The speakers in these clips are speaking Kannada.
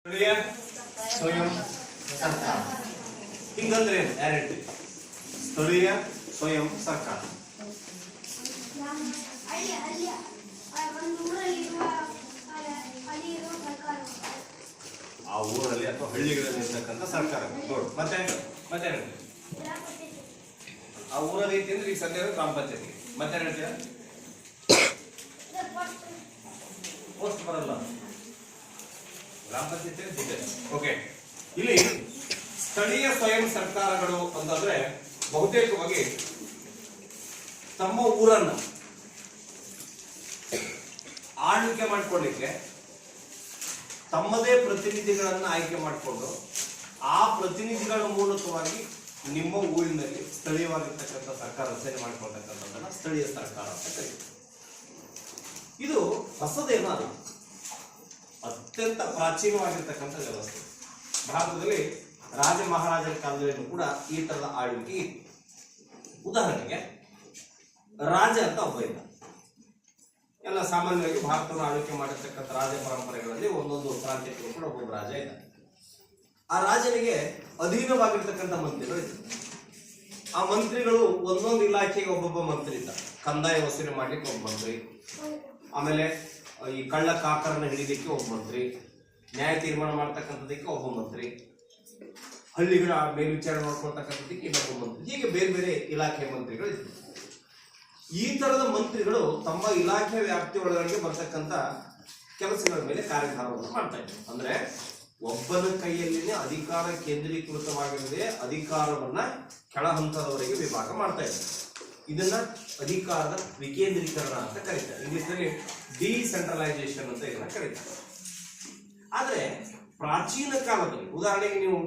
ಸ್ಥಳೀಯ ಸ್ವಯಂ ಸರ್ಕಾರ ಹಿಂಗಂದ್ರೆ ಯಾರು ಸ್ಥಳೀಯ ಸ್ವಯಂ ಸರ್ಕಾರ ಆ ಊರಲ್ಲಿ ಅಥವಾ ಹಳ್ಳಿಗಳಲ್ಲಿ ಇರ್ತಕ್ಕಂಥ ಸರ್ಕಾರ ನೋಡು ಮತ್ತೆ ಮತ್ತೆ ಆ ಊರಲ್ಲಿ ಐತಿ ಅಂದ್ರೆ ಈಗ ಸದ್ಯ ಗ್ರಾಮ ಪಂಚಾಯತಿ ಮತ್ತೆ ಹೇಳ್ತೀರಾ ಪೋಸ್ಟ್ ಬರಲ್ಲ ಗ್ರಾಮ ಪಂಚಾಯತಿ ಓಕೆ ಇಲ್ಲಿ ಸ್ಥಳೀಯ ಸ್ವಯಂ ಸರ್ಕಾರಗಳು ಅಂತಂದ್ರೆ ಬಹುತೇಕವಾಗಿ ತಮ್ಮ ಊರನ್ನ ಆಳ್ವಿಕೆ ಮಾಡ್ಕೊಳ್ಳಿಕ್ಕೆ ತಮ್ಮದೇ ಪ್ರತಿನಿಧಿಗಳನ್ನ ಆಯ್ಕೆ ಮಾಡಿಕೊಂಡು ಆ ಪ್ರತಿನಿಧಿಗಳ ಮೂಲಕವಾಗಿ ನಿಮ್ಮ ಊರಿನಲ್ಲಿ ಸ್ಥಳೀಯವಾಗಿರ್ತಕ್ಕಂಥ ಸರ್ಕಾರ ರಚನೆ ಮಾಡ್ಕೊಳ್ತಕ್ಕಂಥದ್ದನ್ನ ಸ್ಥಳೀಯ ಸರ್ಕಾರ ಅಂತ ಕರೀತಾರೆ. ಇದು ಹೊಸದೇನೋ ಅಲ್ಲ, ಅತ್ಯಂತ ಪ್ರಾಚೀನವಾಗಿರ್ತಕ್ಕಂಥ ವ್ಯವಸ್ಥೆ. ಭಾರತದಲ್ಲಿ ರಾಜ ಮಹಾರಾಜರ ಕಾಲದಲ್ಲೂ ಕೂಡ ಈ ತರದ ಆಳ್ವಿಕೆ ಇತ್ತು. ಉದಾಹರಣೆಗೆ ರಾಜ ಅಂತ ಒಬ್ಬ ಇದ್ದ. ಎಲ್ಲ ಸಾಮಾನ್ಯವಾಗಿ ಭಾರತವನ್ನು ಆಳ್ವಿಕೆ ಮಾಡಿರ್ತಕ್ಕಂಥ ರಾಜ ಪರಂಪರೆಗಳಲ್ಲಿ ಒಂದೊಂದು ಪ್ರಾಂತ್ಯಕ್ಕೂ ಕೂಡ ಒಬ್ಬೊಬ್ಬ ರಾಜ ಇದ್ದ. ಆ ರಾಜನಿಗೆ ಅಧೀನವಾಗಿರ್ತಕ್ಕಂಥ ಮಂತ್ರಿಗಳು ಇದ್ದರು. ಆ ಮಂತ್ರಿಗಳು ಒಂದೊಂದು ಇಲಾಖೆಗೆ ಒಬ್ಬೊಬ್ಬ ಮಂತ್ರಿ ಇದ್ದ. ಕಂದಾಯ ವಸೂಲಿ ಮಾಡ್ಲಿಕ್ಕೆ ಒಬ್ಬ ಮಂತ್ರಿ, ಆಮೇಲೆ ಈ ಕಳ್ಳ ಕಾಕರನ್ನ ಹಿಡಿಲಿಕ್ಕೆ ಒಬ್ಬ ಮಂತ್ರಿ, ನ್ಯಾಯ ತೀರ್ಮಾನ ಮಾಡ್ತಕ್ಕಂಥದಕ್ಕೆ ಒಬ್ಬ ಮಂತ್ರಿ, ಹಳ್ಳಿಗಳ ಮೇಲ್ವಿಚಾರಣೆ ಮಾಡ್ಕೊಳ್ತಕ್ಕಂಥದಕ್ಕೆ ಇನ್ನೊಬ್ಬ ಮಂತ್ರಿ, ಹೀಗೆ ಬೇರೆ ಬೇರೆ ಇಲಾಖೆ ಮಂತ್ರಿಗಳು ಇದ್ದರು. ಈ ತರದ ಮಂತ್ರಿಗಳು ತಮ್ಮ ಇಲಾಖೆ ವ್ಯಾಪ್ತಿ ಒಳಗಡೆ ಬರ್ತಕ್ಕಂಥ ಕೆಲಸಗಳ ಮೇಲೆ ಕಾರ್ಯಭಾರವನ್ನು ಮಾಡ್ತಾ ಇದ್ದಾರೆ. ಅಂದ್ರೆ ಒಬ್ಬನ ಕೈಯಲ್ಲಿನೇ ಅಧಿಕಾರ ಕೇಂದ್ರೀಕೃತವಾಗಿರದೆ ಅಧಿಕಾರವನ್ನ ಕೆಳ ಹಂತದವರೆಗೆ ವಿಭಾಗ ಮಾಡ್ತಾ ಇದ್ದಾರೆ. ಇದನ್ನ ಅಧಿಕಾರದ ವಿಕೇಂದ್ರೀಕರಣ ಅಂತ ಕರೀತಾರೆ. ಇಂಗ್ಲಿಷ್ನಲ್ಲಿ ಡಿಸೆಂಟ್ರಲೈಸೇಷನ್ ಅಂತ ಇದನ್ನ ಕರೀತಾರೆ. ಆದ್ರೆ ಪ್ರಾಚೀನ ಕಾಲದಲ್ಲಿ ಉದಾಹರಣೆಗೆ ನೀವು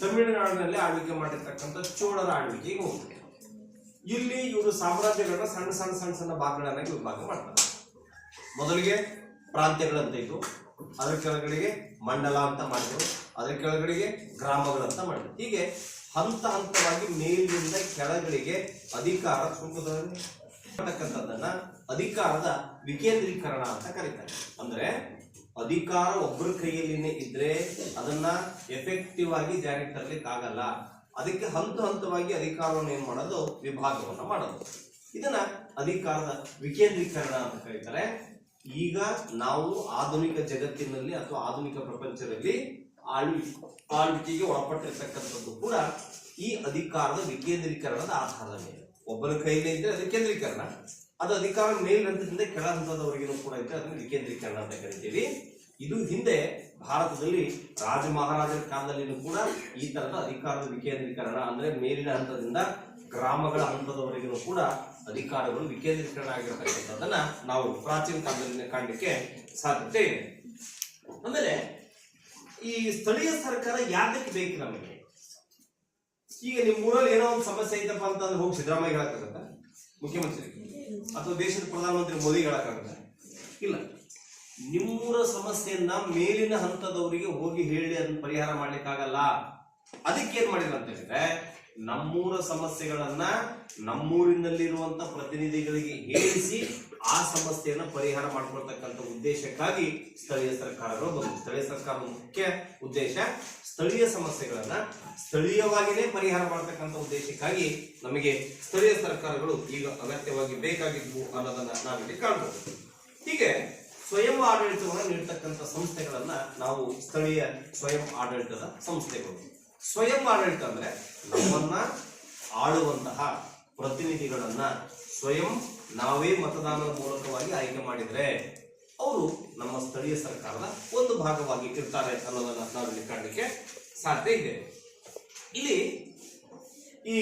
ತಮಿಳುನಾಡಿನಲ್ಲಿ ಆಳ್ವಿಕೆ ಮಾಡಿರ್ತಕ್ಕಂಥ ಚೋಳರ ಆಳ್ವಿಕೆಗೆ ಹೋಗ್ತಾರೆ. ಇಲ್ಲಿ ಇವರು ಸಾಮ್ರಾಜ್ಯಗಳನ್ನ ಸಣ್ಣ ಸಣ್ಣ ಸಣ್ಣ ಸಣ್ಣ ಭಾಗಗಳನ್ನಾಗಿ ವಿಭಾಗ ಮಾಡ್ತಾರೆ. ಮೊದಲಿಗೆ ಪ್ರಾಂತ್ಯಗಳಂತ ಇತ್ತು, ಅದರ ಕೆಳಗಡೆಗೆ ಮಂಡಲ ಅಂತ ಮಾಡಿದ್ರು, ಅದರ ಕೆಳಗಡೆಗೆ ಗ್ರಾಮಗಳಂತ ಮಾಡಿದ್ರು. ಹೀಗೆ ಹಂತ ಹಂತವಾಗಿ ಮೇಲಿನಿಂದ ಕೆಳಗಡೆಗೆ ಅಧಿಕಾರ ಮಾಡ್ತಕ್ಕಂಥದ್ದನ್ನ ಅಧಿಕಾರದ ವಿಕೇಂದ್ರೀಕರಣ ಅಂತ ಕರೀತಾರೆ. ಅಂದ್ರೆ ಅಧಿಕಾರ ಒಬ್ಬರ ಕೈಯಲ್ಲಿನೇ ಇದ್ರೆ ಅದನ್ನ ಎಫೆಕ್ಟಿವ್ ಆಗಿ ಜಾರಿಗೆ ತರಲಿಕ್ಕೆ ಆಗಲ್ಲ. ಅದಕ್ಕೆ ಹಂತ ಹಂತವಾಗಿ ಅಧಿಕಾರವನ್ನು ಏನ್ ಮಾಡೋದು, ವಿಭಾಗವನ್ನ ಮಾಡೋದು. ಇದನ್ನ ಅಧಿಕಾರದ ವಿಕೇಂದ್ರೀಕರಣ ಅಂತ ಕರೀತಾರೆ. ಈಗ ನಾವು ಆಧುನಿಕ ಜಗತ್ತಿನಲ್ಲಿ ಅಥವಾ ಆಧುನಿಕ ಪ್ರಪಂಚದಲ್ಲಿ ಆಳ್ವಿಕೆಗೆ ಒಳಪಟ್ಟಿರ್ತಕ್ಕಂಥದ್ದು ಕೂಡ ಈ ಅಧಿಕಾರದ ವಿಕೇಂದ್ರೀಕರಣದ ಆಧಾರದ ಮೇಲೆ. ಒಬ್ಬನ ಕೈಯಲ್ಲಿ ಇದ್ರೆ ಅದು ಕೇಂದ್ರೀಕರಣ, ಅದು ಅಧಿಕಾರ ಮೇಲ್ಹಂತದಿಂದ ಕೆಳ ಹಂತದವರೆಗೂ ಕೂಡ ಇದ್ರೆ ಅದನ್ನು ವಿಕೇಂದ್ರೀಕರಣ ಅಂತ ಕರಿತೀವಿ. ಇದು ಹಿಂದೆ ಭಾರತದಲ್ಲಿ ರಾಜ ಮಹಾರಾಜರ ಕಾಲದಲ್ಲಿನೂ ಕೂಡ ಈ ತರದ ಅಧಿಕಾರದ ವಿಕೇಂದ್ರೀಕರಣ ಅಂದ್ರೆ ಮೇಲಿನ ಹಂತದಿಂದ ಗ್ರಾಮಗಳ ಹಂತದವರೆಗೂ ಕೂಡ ಅಧಿಕಾರಗಳು ವಿಕೇಂದ್ರೀಕರಣ ಆಗಿರತಕ್ಕಂಥದ್ದನ್ನ ನಾವು ಪ್ರಾಚೀನ ಕಾಲದಲ್ಲಿ ಕಾಣಲಿಕ್ಕೆ ಸಾಧ್ಯತೆ ಇದೆ. ಆಮೇಲೆ ಈ ಸ್ಥಳೀಯ ಸರ್ಕಾರ ಯಾಕೆ ಬೇಕು ನಮಗೆ? ಈಗ ನಿಮ್ಮ ಊರಲ್ಲಿ ಏನೋ ಒಂದು ಸಮಸ್ಯೆ ಐತಪ್ಪ ಅಂತಂದ್ರೆ ಹೋಗಿ ಸಿದ್ದರಾಮಯ್ಯ ಹೇಳಕ್ಕಾಗತ್ತ, ಮುಖ್ಯಮಂತ್ರಿ ಅಥವಾ ದೇಶದ ಪ್ರಧಾನಮಂತ್ರಿ ಮೋದಿ ಹೇಳಕ್ಕಾಗತ್ತ? ಇಲ್ಲ. ನಿಮ್ಮೂರ ಸಮಸ್ಯೆಯನ್ನ ಮೇಲಿನ ಹಂತದವರಿಗೆ ಹೋಗಿ ಹೇಳಿ ಅದನ್ನ ಪರಿಹಾರ ಮಾಡ್ಲಿಕ್ಕಾಗಲ್ಲ. ಅದಕ್ಕೆ ಏನ್ ಮಾಡಿಲ್ಲ ಅಂತ ಹೇಳಿದ್ರೆ, ನಮ್ಮೂರ ಸಮಸ್ಯೆಗಳನ್ನ ನಮ್ಮೂರಿನಲ್ಲಿರುವಂತ ಪ್ರತಿನಿಧಿಗಳಿಗೆ ಹೇಳಿಸಿ ಆ ಸಮಸ್ಯೆಯನ್ನ ಪರಿಹಾರ ಮಾಡ್ಕೊಳ್ತಕ್ಕಂಥ ಉದ್ದೇಶಕ್ಕಾಗಿ ಸ್ಥಳೀಯ ಸರ್ಕಾರಗಳು ಬಂದು. ಸ್ಥಳೀಯ ಸರ್ಕಾರದ ಮುಖ್ಯ ಉದ್ದೇಶ ಸ್ಥಳೀಯ ಸಮಸ್ಯೆಗಳನ್ನ ಸ್ಥಳೀಯವಾಗಿಯೇ ಪರಿಹಾರ ಮಾಡತಕ್ಕಂಥ ಉದ್ದೇಶಕ್ಕಾಗಿ ನಮಗೆ ಸ್ಥಳೀಯ ಸರ್ಕಾರಗಳು ಈಗ ಅಗತ್ಯವಾಗಿ ಬೇಕಾಗಿದ್ವು ಅನ್ನೋದನ್ನ ನಾವಿಲ್ಲಿ ಕಾಣಬಹುದು. ಹೀಗೆ ಸ್ವಯಂ ಆಡಳಿತವನ್ನು ನೀಡತಕ್ಕಂಥ ಸಂಸ್ಥೆಗಳನ್ನ ನಾವು ಸ್ಥಳೀಯ ಸ್ವಯಂ ಆಡಳಿತದ ಸಂಸ್ಥೆಗಳು. ಸ್ವಯಂ ಆಡಳಿತ ಅಂದ್ರೆ ನಮ್ಮನ್ನ ಆಳುವಂತಹ ಪ್ರತಿನಿಧಿಗಳನ್ನ ಸ್ವಯಂ ನಾವೇ ಮತದಾನದ ಮೂಲಕವಾಗಿ ಆಯ್ಕೆ ಮಾಡಿದ್ರೆ ಅವರು ನಮ್ಮ ಸ್ಥಳೀಯ ಸರ್ಕಾರದ ಒಂದು ಭಾಗವಾಗಿ ಇರ್ತಾರೆ ಅನ್ನೋದನ್ನ ನಾವಿಲ್ಲಿ ಕಾಣಲಿಕ್ಕೆ ಸಾಧ್ಯ ಇದೆ. ಇಲ್ಲಿ ಈ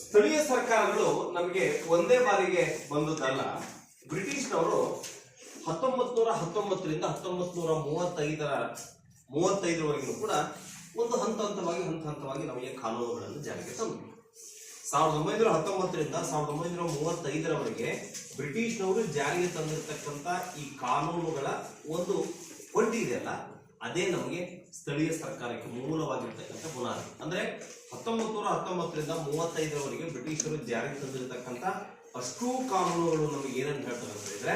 ಸ್ಥಳೀಯ ಸರ್ಕಾರಗಳು ನಮಗೆ ಒಂದೇ ಬಾರಿಗೆ ಬಂದದ್ದಲ್ಲ. ಬ್ರಿಟಿಷ್ನವರು 1919ರಿಂದ 1935ರವರೆಗೂ ಕೂಡ ಒಂದು ಹಂತ ಹಂತವಾಗಿ ನಮಗೆ ಕಾನೂನುಗಳನ್ನು ಜಾರಿಗೆ ತಂದರು. 1919ರಿಂದ 1935ರವರೆಗೆ ಬ್ರಿಟಿಷ್ನವರು ಜಾರಿಗೆ ತಂದಿರತಕ್ಕಂಥ ಈ ಕಾನೂನುಗಳ ಒಂದು ಕೊಂಡಿ ಇದೆಯಲ್ಲ, ಅದೇ ನಮಗೆ ಸ್ಥಳೀಯ ಸರ್ಕಾರಕ್ಕೆ ಮೂಲವಾಗಿರ್ತಕ್ಕಂಥ ಬುನಾದಿ. ಅಂದ್ರೆ 1919ರಿಂದ 35ರವರೆಗೆ ಬ್ರಿಟಿಷರು ಜಾರಿಗೆ ತಂದಿರತಕ್ಕಂಥ ಅಷ್ಟೂ ಕಾನೂನುಗಳು ನಮಗೆ ಏನಂತ ಹೇಳ್ತಾರೆ ಅಂತ ಹೇಳಿದ್ರೆ,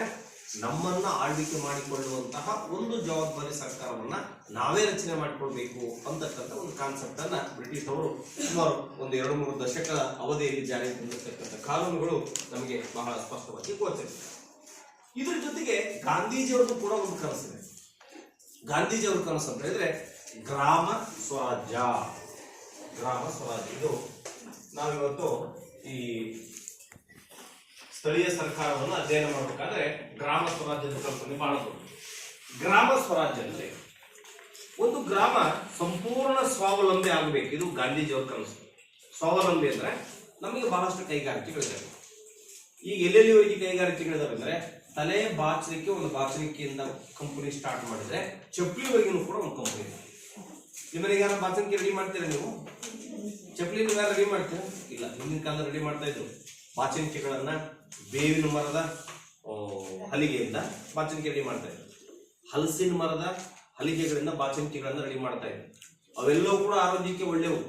ನಮ್ಮನ್ನ ಆಳ್ವಿಕೆ ಮಾಡಿಕೊಳ್ಳುವಂತಹ ಒಂದು ಜವಾಬ್ದಾರಿ ಸರ್ಕಾರವನ್ನ ನಾವೇ ರಚನೆ ಮಾಡಿಕೊಳ್ಬೇಕು ಅಂತಕ್ಕಂಥ ಒಂದು ಕಾನ್ಸೆಪ್ಟ್ ಅನ್ನ ಬ್ರಿಟಿಷ್ ಅವರು ಸುಮಾರು ಒಂದು 2-3 ದಶಕದ ಅವಧಿಯಲ್ಲಿ ಜಾರಿಗೆ ತಂದಿರತಕ್ಕಂಥ ಕಾನೂನುಗಳು ನಮಗೆ ಬಹಳ ಸ್ಪಷ್ಟವಾಗಿ ಗೋಚರಿಸಿದೆ. ಇದ್ರ ಜೊತೆಗೆ ಗಾಂಧೀಜಿಯವ್ರದ್ದು ಕೂಡ ಒಂದು ಕನಸಿದೆ. ಗಾಂಧೀಜಿಯವ್ರ ಕನಸು ಅಂತ ಹೇಳಿದ್ರೆ ಗ್ರಾಮ ಸ್ವರಾಜ್ಯ. ಗ್ರಾಮ ಸ್ವರಾಜ್ಯ ಇದು ನಾವಿವತ್ತು ಈ ಸ್ಥಳೀಯ ಸರ್ಕಾರವನ್ನು ಅಧ್ಯಯನ ಮಾಡಬೇಕಾದ್ರೆ ಗ್ರಾಮ ಸ್ವರಾಜ್ಯದ ಕಲ್ಪನೆ ಮಾಡಬಹುದು. ಗ್ರಾಮ ಸ್ವರಾಜ್ಯ ಅಂದ್ರೆ ಒಂದು ಗ್ರಾಮ ಸಂಪೂರ್ಣ ಸ್ವಾವಲಂಬಿ ಆಗಬೇಕು. ಇದು ಗಾಂಧೀಜಿಯವ್ರ ಕನಸು. ಸ್ವಾವಲಂಬಿ ಅಂದ್ರೆ ನಮಗೆ ಬಹಳಷ್ಟು ಕೈಗಾರಿಕೆಗಳಿದ್ದಾವೆ. ಈಗ ಎಲ್ಲೆಲ್ಲಿ ಹೋಗಿ ಕೈಗಾರಿಕೆಗಳಿದಾವೆ ಅಂದ್ರೆ ತಲೆ ಬಾಚಲಿಕ್ಕೆ ಒಂದು ಬಾಚಣಿಕೆಯಿಂದ ಕಂಪನಿ ಸ್ಟಾರ್ಟ್ ಮಾಡಿದ್ರೆ ಚಪ್ಪಲಿವರೆಗೂ ಕೂಡ ಒಂದು ಕಂಪನಿ ಇದೆ. ನಿಮ್ಮನೆಗೆ ಯಾರು ಬಾಚಣಿಕೆ ರೆಡಿ ಮಾಡ್ತೀರಾ? ನೀವು ಚಪ್ಪಲಿ ಯಾರು ರೆಡಿ ಮಾಡ್ತೀರಾ? ಇಲ್ಲ. ಹಿಂದಿನ ಕಾಲದಲ್ಲಿ ರೆಡಿ ಮಾಡ್ತಾ ಇದ್ರು. ಬಾಚಣಿಕೆಗಳನ್ನ ಬೇವಿನ ಮರದ ಹಲಿಗೆಯಿಂದ ಬಾಚಣಿಕೆ ರೆಡಿ ಮಾಡ್ತಾ ಇದ್ರು. ಹಲಸಿನ ಮರದ ಹಲಿಗೆಗಳಿಂದ ಬಾಚಣಿಕೆಗಳನ್ನ ರೆಡಿ ಮಾಡ್ತಾ ಇದ್ರು. ಅವೆಲ್ಲವೂ ಕೂಡ ಆರೋಗ್ಯಕ್ಕೆ ಒಳ್ಳೆವು.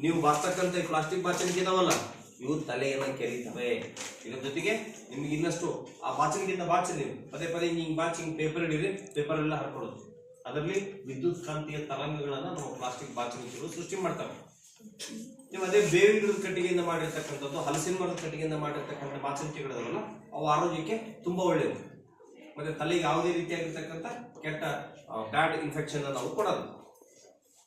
ನೀವು ಬಾರ್ತಕ್ಕಂಥ ಪ್ಲಾಸ್ಟಿಕ್ ಬಾಚಣಿಕೆ ಇದಾವಲ್ಲ, ಇವು ತಲೆಯನ್ನ ಕೆರೀತವೆ. ಇದ್ರ ಜೊತೆಗೆ ನಿಮ್ಗೆ ಇನ್ನಷ್ಟು ಆ ಬಾಚಣಿಕೆಯಿಂದ ಬಾಚಿ ನೀವು ಪದೇ ಪದೇ ಹಿಂಗ್ ಬಾಚಿ ಹಿಂಗ್ ಪೇಪರ್ ಹಿಡಿದ್ರೆ ಪೇಪರ್ ಎಲ್ಲ ಹರ್ಕೊಳ್ಳೋದು. ಅದರಲ್ಲಿ ವಿದ್ಯುತ್ ಕಾಂತೀಯ ತರಂಗಗಳನ್ನ ನಾವು ಪ್ಲಾಸ್ಟಿಕ್ ಬಾಚಣಿಕೆಗಳು ಸೃಷ್ಟಿ ಮಾಡ್ತವೆ. ನೀವು ಅದೇ ಬೇವಿನ ಗಿಡದ ಕಟ್ಟಿಗೆಯಿಂದ ಮಾಡಿರ್ತಕ್ಕಂಥದ್ದು, ಹಲಸಿನ ಮರದ ಕಟ್ಟಿಗೆಯಿಂದ ಮಾಡಿರ್ತಕ್ಕಂಥ ಬಾಚಣಿಕೆಗಳಲ್ಲ, ಅವು ಆರೋಗ್ಯಕ್ಕೆ ತುಂಬಾ ಒಳ್ಳೆಯವು. ಮತ್ತೆ ತಲೆಗೆ ಯಾವುದೇ ರೀತಿಯಾಗಿರ್ತಕ್ಕಂಥ ಕೆಟ್ಟ ಬ್ಯಾಡ್ ಇನ್ಫೆಕ್ಷನ್ ನಾವು ಕೊಡೋದು.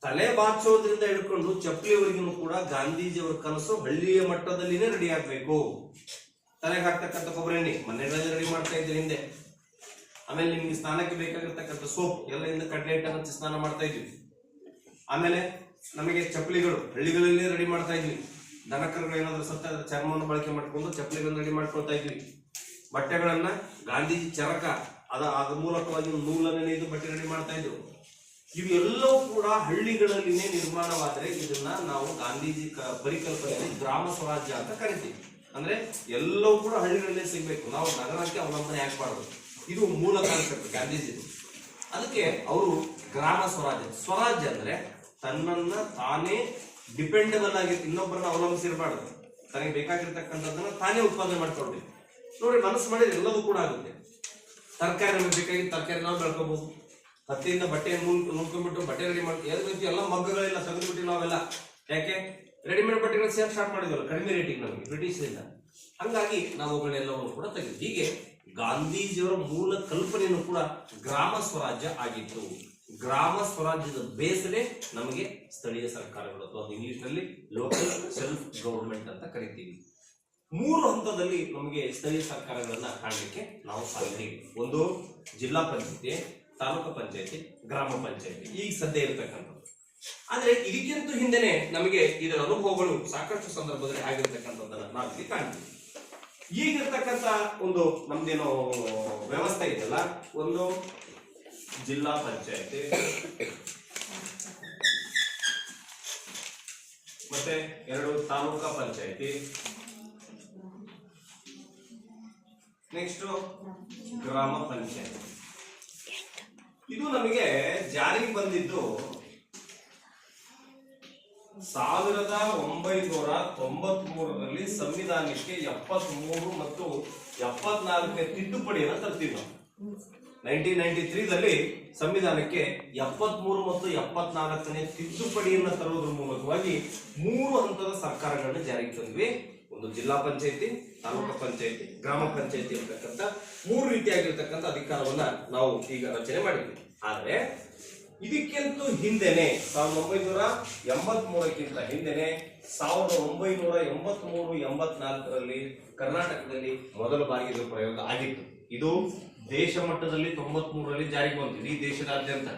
ತಲೆ ಬಾಚೋದ್ರಿಂದ ಹಿಡ್ಕೊಂಡು ಚಪ್ಪಲಿವರೆಗೂ ಕೂಡ ಗಾಂಧೀಜಿಯವರ ಕನಸು ಹಳ್ಳಿಯ ಮಟ್ಟದಲ್ಲಿನೇ ರೆಡಿ ಆಗ್ಬೇಕು. ತಲೆಗೆ ಹಾಕ್ತಕ್ಕಂಥ ಕೊಬ್ಬರಿ ಎಣ್ಣೆ ಮನೆಗಳಲ್ಲಿ ರೆಡಿ ಮಾಡ್ತಾ ಇದ್ವಿ ಹಿಂದೆ. ಆಮೇಲೆ ನಿಮ್ಗೆ ಸ್ನಾನಕ್ಕೆ ಬೇಕಾಗಿರ್ತಕ್ಕಂಥ ಸೋಪ್ ಎಲ್ಲ ಇಂದ ಕಡಲೆ ಹಿಟ್ಟನ್ನು ಹಚ್ಚಿ ಸ್ನಾನ ಮಾಡ್ತಾ ಇದ್ವಿ. ಆಮೇಲೆ ನಮಗೆ ಚಪ್ಪಲಿಗಳು ಹಳ್ಳಿಗಳಲ್ಲಿ ರೆಡಿ ಮಾಡ್ತಾ ಇದ್ವಿ. ದನಕರುಗಳು ಏನಾದ್ರೂ ಸತ್ತ ಚರ್ಮವನ್ನು ಬಳಕೆ ಮಾಡಿಕೊಂಡು ಚಪ್ಪಲಿಗಳನ್ನು ರೆಡಿ ಮಾಡ್ಕೊಳ್ತಾ ಇದ್ವಿ. ಬಟ್ಟೆಗಳನ್ನ ಗಾಂಧೀಜಿ ಚರಕ ಅದ್ರ ಮೂಲಕವಾಗಿ ನೂಲನ್ನು ನೇಯ್ದು ಬಟ್ಟೆ ರೆಡಿ ಮಾಡ್ತಾ ಇದ್ರು. ಇವೆಲ್ಲವೂ ಕೂಡ ಹಳ್ಳಿಗಳಲ್ಲಿನೇ ನಿರ್ಮಾಣವಾದರೆ ಇದನ್ನ ನಾವು ಗಾಂಧೀಜಿ ಪರಿಕಲ್ಪನೆಯಲ್ಲಿ ಗ್ರಾಮ ಸ್ವರಾಜ್ಯ ಅಂತ ಕರಿತೀವಿ. ಅಂದ್ರೆ ಎಲ್ಲವೂ ಕೂಡ ಹಳ್ಳಿಗಳಲ್ಲೇ ಸಿಗ್ಬೇಕು, ನಾವು ನಗರಕ್ಕೆ ಅವಲಂಬನೆ ಆಗ್ಬಾರ್ದು. ಇದು ಮೂಲ ಕಾನ್ಸೆಪ್ಟ್ ಗಾಂಧೀಜಿದು. ಅದಕ್ಕೆ ಅವರು ಗ್ರಾಮ ಸ್ವರಾಜ್ಯ. ಸ್ವರಾಜ್ಯ ಅಂದ್ರೆ ತನ್ನನ್ನ ತಾನೇ ಡಿಪೆಂಡಬಲ್ ಆಗಿ ಇನ್ನೊಬ್ಬರನ್ನ ಅವಲಂಬಿಸಿರಬಾರ್ದು. ತನಗೆ ಬೇಕಾಗಿರ್ತಕ್ಕಂಥದ್ದನ್ನ ತಾನೇ ಉತ್ಪಾದನೆ ಮಾಡ್ಕೊಳ್ಬೇಕು. ನೋಡಿ, ಮನಸ್ಸು ಮಾಡಿದ್ರೆ ಎಲ್ಲವೂ ಕೂಡ ಆಗುತ್ತೆ. ತರಕಾರಿ ನಮಗೆ ಬೇಕಾಗಿ ತರಕಾರಿ ನಾವು ಬೆಳ್ಕೋಬಹುದು. ಹತ್ತಿಯಿಂದ ಬಟ್ಟೆಯನ್ನು ನುಳ್ಕೊಂಡ್ಬಿಟ್ಟು ಬಟ್ಟೆ ರೆಡಿ ಮಾಡ್ತೀವಿ. ಎಲ್ಲ ಮಗ್ಗಗಳೆಲ್ಲ ತೆಗೆದುಬಿಟ್ಟು ನಾವೆಲ್ಲ ಯಾಕೆ ರೆಡಿಮೇಡ್ ಬಟ್ಟೆಗಳು ಸೇರ್ ಸ್ಟಾರ್ಟ್ ಮಾಡಿದ್ವಲ್ಲ ಕಡಿಮೆ ರೇಟಿಗೆ ನಮಗೆ ಬ್ರಿಟಿಷರಿಂದ. ಹಂಗಾಗಿ ನಾವು ಅವುಗಳೆಲ್ಲವನ್ನು ಕೂಡ ತೆಗೆದು ಹೀಗೆ ಗಾಂಧೀಜಿಯವರ ಮೂಲ ಕಲ್ಪನೆಯನ್ನು ಕೂಡ ಗ್ರಾಮ ಸ್ವರಾಜ್ಯ ಆಗಿತ್ತು. ಗ್ರಾಮ ಸ್ವರಾಜ್ಯದ ಬೇಸಲೇ ನಮಗೆ ಸ್ಥಳೀಯ ಸರ್ಕಾರಗಳು ಅಥವಾ ಇಂಗ್ಲಿಷ್ ನಲ್ಲಿ ಲೋಕಲ್ ಸೆಲ್ಫ್ ಗವರ್ಮೆಂಟ್ ಅಂತ ಕರಿತೀವಿ. 3 ಹಂತದಲ್ಲಿ ನಮಗೆ ಸ್ಥಳೀಯ ಸರ್ಕಾರಗಳನ್ನ ಕಾಣಲಿಕ್ಕೆ ನಾವು ಸಾಧ್ಯ. ಒಂದು ಜಿಲ್ಲಾ ಪಂಚಾಯತಿ, ತಾಲೂಕು ಪಂಚಾಯತಿ, ಗ್ರಾಮ ಪಂಚಾಯತಿ ಈಗ ಸದ್ಯ ಇರತಕ್ಕಂಥದ್ದು. ಆದ್ರೆ ಇದಕ್ಕಿಂತ ಹಿಂದೆನೆ ನಮಗೆ ಇದರ ಅನುಭವಗಳು ಸಾಕಷ್ಟು ಸಂದರ್ಭದಲ್ಲಿ ಆಗಿರ್ತಕ್ಕಂಥದ್ದನ್ನ ನಾವು ಇಲ್ಲಿ ಕಾಣ್ತೀವಿ. ಈಗಿರ್ತಕ್ಕಂಥ ಒಂದು ನಮ್ದೇನೋ ವ್ಯವಸ್ಥೆ ಇದೆಯಲ್ಲ, ಒಂದು ಜಿಲ್ಲಾ ಪಂಚಾಯತಿ, ಮತ್ತೆ 2 ತಾಲೂಕಾ ಪಂಚಾಯತಿ, ನೆಕ್ಸ್ಟ್ ಗ್ರಾಮ ಪಂಚಾಯತಿ. ಇದು ನಮಗೆ ಜಾರಿಗೆ ಬಂದಿದ್ದು 1993ರಲ್ಲಿ ಸಂವಿಧಾನಕ್ಕೆ 73 ಮತ್ತು 74ನೇ ತಿದ್ದುಪಡಿಯನ್ನು ತರ್ತೀವಿ ನಾವು. 1993ದಲ್ಲಿ ಸಂವಿಧಾನಕ್ಕೆ 73 ಮತ್ತು 74ನೇ ತಿದ್ದುಪಡಿಯನ್ನು ತರುವುದರ ಮೂಲಕವಾಗಿ 3 ಹಂತದ ಸರ್ಕಾರಗಳನ್ನು ಜಾರಿಗೆ ತಂದ್ವಿ. ಒಂದು ಜಿಲ್ಲಾ ಪಂಚಾಯತಿ, ತಾಲೂಕು ಪಂಚಾಯತಿ, ಗ್ರಾಮ ಪಂಚಾಯತಿ ಅಂತಕ್ಕಂಥ 3 ರೀತಿಯಾಗಿರ್ತಕ್ಕಂಥ ಅಧಿಕಾರವನ್ನ ನಾವು ಈಗ ರಚನೆ ಮಾಡಿದ್ವಿ. ಆದ್ರೆ ಇದಕ್ಕಿಂತ ಹಿಂದೆನೆ 1983ಕ್ಕಿಂತ ಹಿಂದೆನೆ 1983-84ರಲ್ಲಿ ಕರ್ನಾಟಕದಲ್ಲಿ ಮೊದಲ ಬಾರಿಗೆ ಇದು ಪ್ರಯೋಗ ಆಗಿತ್ತು. ಇದು ದೇಶ ಮಟ್ಟದಲ್ಲಿ 93ರಲ್ಲಿ ಜಾರಿಗೆ ಬಂತು ಈ ದೇಶದಾದ್ಯಂತ.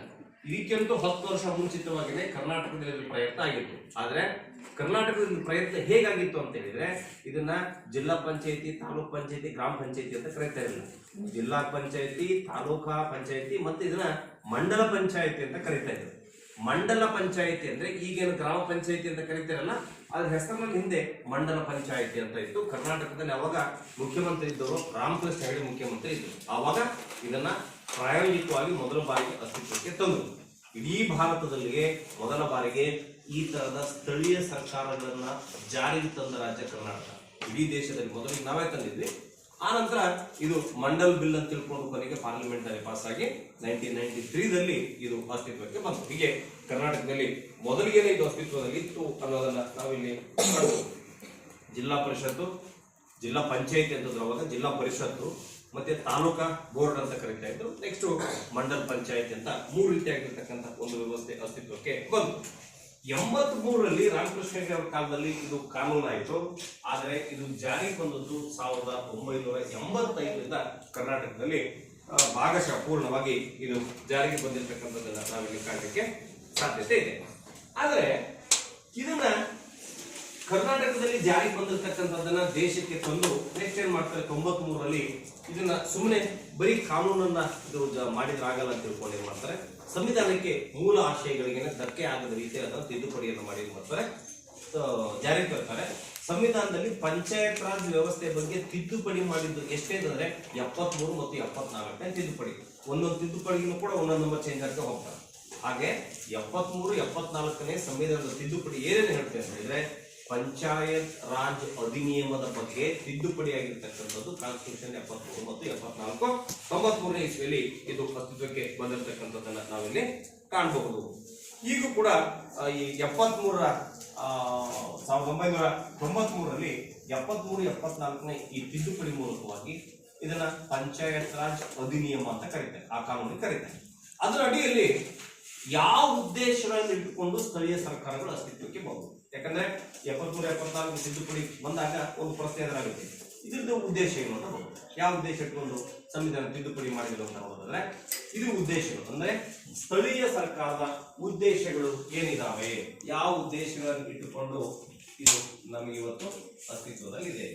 ಇದಕ್ಕಿಂತ 10 ವರ್ಷ ಮುಂಚಿತವಾಗಿಯೇ ಕರ್ನಾಟಕದಲ್ಲಿ ಪ್ರಯತ್ನ ಆಗಿತ್ತು. ಆದ್ರೆ ಕರ್ನಾಟಕದಲ್ಲಿ ಪ್ರಯತ್ನ ಹೇಗಾಗಿತ್ತು ಅಂತ ಹೇಳಿದ್ರೆ, ಇದನ್ನ ಜಿಲ್ಲಾ ಪಂಚಾಯತಿ, ತಾಲೂಕ್ ಪಂಚಾಯತಿ, ಗ್ರಾಮ ಪಂಚಾಯತಿ ಅಂತ ಕರೀತಾ ಇರಲಿಲ್ಲ. ಜಿಲ್ಲಾ ಪಂಚಾಯತಿ, ತಾಲೂಕಾ ಪಂಚಾಯತಿ ಮತ್ತೆ ಇದನ್ನ ಮಂಡಲ ಪಂಚಾಯತಿ ಅಂತ ಕರೀತಾ ಇದ್ರು. ಮಂಡಲ ಪಂಚಾಯತಿ ಅಂದ್ರೆ ಈಗೇನು ಗ್ರಾಮ ಪಂಚಾಯತಿ ಅಂತ ಕರೀತಾರಲ್ಲ, ಅದ್ರ ಹೆಸರಿನಲ್ಲಿ ಹಿಂದೆ ಮಂಡಲ ಪಂಚಾಯತಿ ಅಂತ ಇತ್ತು. ಕರ್ನಾಟಕದಲ್ಲಿ ಅವಾಗ ಮುಖ್ಯಮಂತ್ರಿ ಇದ್ದವರು ರಾಮಕೃಷ್ಣ ಹೆಗಡೆ ಮುಖ್ಯಮಂತ್ರಿ ಇದ್ರು. ಆವಾಗ ಇದನ್ನ ಪ್ರಾಯೋಗಿಕವಾಗಿ ಮೊದಲ ಬಾರಿಗೆ ಅಸ್ತಿತ್ವಕ್ಕೆ ತಂದರು. ಇಡೀ ಭಾರತದಲ್ಲಿಯೇ ಮೊದಲ ಬಾರಿಗೆ ಈ ತರದ ಸ್ಥಳೀಯ ಸರ್ಕಾರಗಳನ್ನ ಜಾರಿಗೆ ತಂದ ರಾಜ್ಯ ಕರ್ನಾಟಕ. ಇಡೀ ದೇಶದಲ್ಲಿ ಮೊದಲಿಗೆ ನಾವೇ ತಂದಿದ್ವಿ, ಆ ನಂತರ ಇದು ಮಂಡಲ್ ಬಿಲ್ ಅಂತ ತಿಳ್ಕೊಂಡು ಕೊನೆಗೆ ಪಾರ್ಲಿಮೆಂಟ್ ನಲ್ಲಿ ಪಾಸ್ ಆಗಿ 1993ದಲ್ಲಿ ಇದು ಅಸ್ತಿತ್ವಕ್ಕೆ ಬಂತು. ಹೀಗೆ ಕರ್ನಾಟಕದಲ್ಲಿ ಮೊದಲಿಗೆನೇ ಇದು ಅಸ್ತಿತ್ವದಲ್ಲಿ ಇತ್ತು ಅನ್ನೋದನ್ನ ನಾವಿಲ್ಲಿ ಕಾಣಬಹುದು. ಜಿಲ್ಲಾ ಪರಿಷತ್ತು, ಜಿಲ್ಲಾ ಪಂಚಾಯತಿ ಅಂತಂದ್ರೆ ಅವಾಗ ಜಿಲ್ಲಾ ಪರಿಷತ್ತು, ಮತ್ತೆ ತಾಲೂಕಾ ಬೋರ್ಡ್ ಅಂತ ಕರೀತಾ ಇದ್ರು. ನೆಕ್ಸ್ಟ್ ಮಂಡಲ್ ಪಂಚಾಯತ್ ಅಂತ 3 ರೀತಿಯಾಗಿರ್ತಕ್ಕಂಥ ಒಂದು ವ್ಯವಸ್ಥೆ ಅಸ್ತಿತ್ವಕ್ಕೆ ಬಂತು. 83ರಲ್ಲಿ ರಾಮಕೃಷ್ಣ ಹೆಗಡೆ ಅವರ ಕಾಲದಲ್ಲಿ ಇದು ಕಾನೂನಾಯಿತು. ಆದರೆ ಇದು ಜಾರಿಗೆ ಬಂದದ್ದು 1985ರಿಂದ ಕರ್ನಾಟಕದಲ್ಲಿ ಭಾಗಶಃ ಪೂರ್ಣವಾಗಿ ಇದು ಜಾರಿಗೆ ಬಂದಿರತಕ್ಕಂಥದ್ದನ್ನ ನಾವಿಲ್ಲಿ ಕಾಣಲಿಕ್ಕೆ ಸಾಧ್ಯತೆ ಇದೆ. ಆದರೆ ಇದನ್ನ ಕರ್ನಾಟಕದಲ್ಲಿ ಜಾರಿಗೆ ಬಂದಿರತಕ್ಕಂಥದ್ದನ್ನ ದೇಶಕ್ಕೆ ತಂದು ನೆಕ್ಸ್ಟ್ ಏನ್ ಮಾಡ್ತಾರೆ, 93ರಲ್ಲಿ ಇದನ್ನ ಸುಮ್ಮನೆ ಬರೀ ಕಾನೂನನ್ನ ಇದು ಮಾಡಿದ್ರಾಗಲ್ಲ ಅಂತ ತಿಳ್ಕೊಂಡು ಏನ್ ಮಾಡ್ತಾರೆ, ಸಂವಿಧಾನಕ್ಕೆ ಮೂಲ ಆಶಯಗಳಿಗೆ ಧಕ್ಕೆ ಆಗದ ರೀತಿಯಾದ ತಿದ್ದುಪಡಿಯನ್ನು ಮಾಡಿ ಮಾಡ್ತಾರೆ, ಜಾರಿಗೆ ತರ್ತಾರೆ. ಸಂವಿಧಾನದಲ್ಲಿ ಪಂಚಾಯತ್ ರಾಜ್ ವ್ಯವಸ್ಥೆ ಬಗ್ಗೆ ತಿದ್ದುಪಡಿ ಮಾಡಿದ್ದು ಎಷ್ಟೇ ಅಂದ್ರೆ 73 ಮತ್ತು 74ನೇ ತಿದ್ದುಪಡಿ. ಒಂದೊಂದು ತಿದ್ದುಪಡಿಗೂ ಕೂಡ ಒಂದೊಂದು ನಂಬರ್ ಚೇಂಜ್ ಆಗ್ತಾ ಹೋಗ್ತಾರೆ. ಹಾಗೆ 73, 74ನೇ ಸಂವಿಧಾನದ ತಿದ್ದುಪಡಿ ಏನೇನು ಹೇಳ್ತೇವೆ ಅಂತ ಹೇಳಿದ್ರೆ, ಪಂಚಾಯತ್ ರಾಜ್ ಅಧಿನಿಯಮದ ಬಗ್ಗೆ ತಿದ್ದುಪಡಿ ಆಗಿರ್ತಕ್ಕಂಥದ್ದು ಕಾನ್ಸ್ಟಿಟ್ಯೂಷನ್ 73 ಮತ್ತು 74, 93ನೇ ಇಸ್ವಿಯಲ್ಲಿ ಇದು ಅಸ್ತಿತ್ವಕ್ಕೆ ಬಂದಿರತಕ್ಕಂಥದ್ದನ್ನ ನಾವಿಲ್ಲಿ ಕಾಣಬಹುದು. ಈಗೂ ಕೂಡ ಈ 1993ರಲ್ಲಿ 73, 74ನೇ ಈ ತಿದ್ದುಪಡಿ ಮೂಲಕವಾಗಿ ಇದನ್ನ ಪಂಚಾಯತ್ ರಾಜ್ ಅಧಿನಿಯಮ ಅಂತ ಕರೀತಾರೆ, ಆ ಕಾನೂನಿಗೆ ಕರೀತಾರೆ. ಅದರ ಅಡಿಯಲ್ಲಿ ಯಾವ ಉದ್ದೇಶಗಳನ್ನು ಇಟ್ಟುಕೊಂಡು ಸ್ಥಳೀಯ ಸರ್ಕಾರಗಳು ಅಸ್ತಿತ್ವಕ್ಕೆ ಬಂದವು. ಯಾಕಂದ್ರೆ 73, 74 ತಿದ್ದುಪಡಿ ಬಂದಾಗ ಒಂದು ಪ್ರಶ್ನೆ ಎದುರಾಗುತ್ತೆ, ಇದ್ರದ್ದು ಉದ್ದೇಶ ಏನು ಅಂತ ಹೋಗುದು. ಯಾವ ಉದ್ದೇಶ ಇಟ್ಕೊಂಡು ಸಂವಿಧಾನ ತಿದ್ದುಪಡಿ ಮಾಡಿದ್ರು ಅಂತ ಹೋದ್ರೆ, ಇದು ಉದ್ದೇಶಗಳು ಅಂದ್ರೆ ಸ್ಥಳೀಯ ಸರ್ಕಾರದ ಉದ್ದೇಶಗಳು ಏನಿದಾವೆ, ಯಾವ ಉದ್ದೇಶಗಳನ್ನು ಇಟ್ಟುಕೊಂಡು ಇದು ನಮಗೆ ಇವತ್ತು ಅಸ್ತಿತ್ವದಲ್ಲಿದೆ.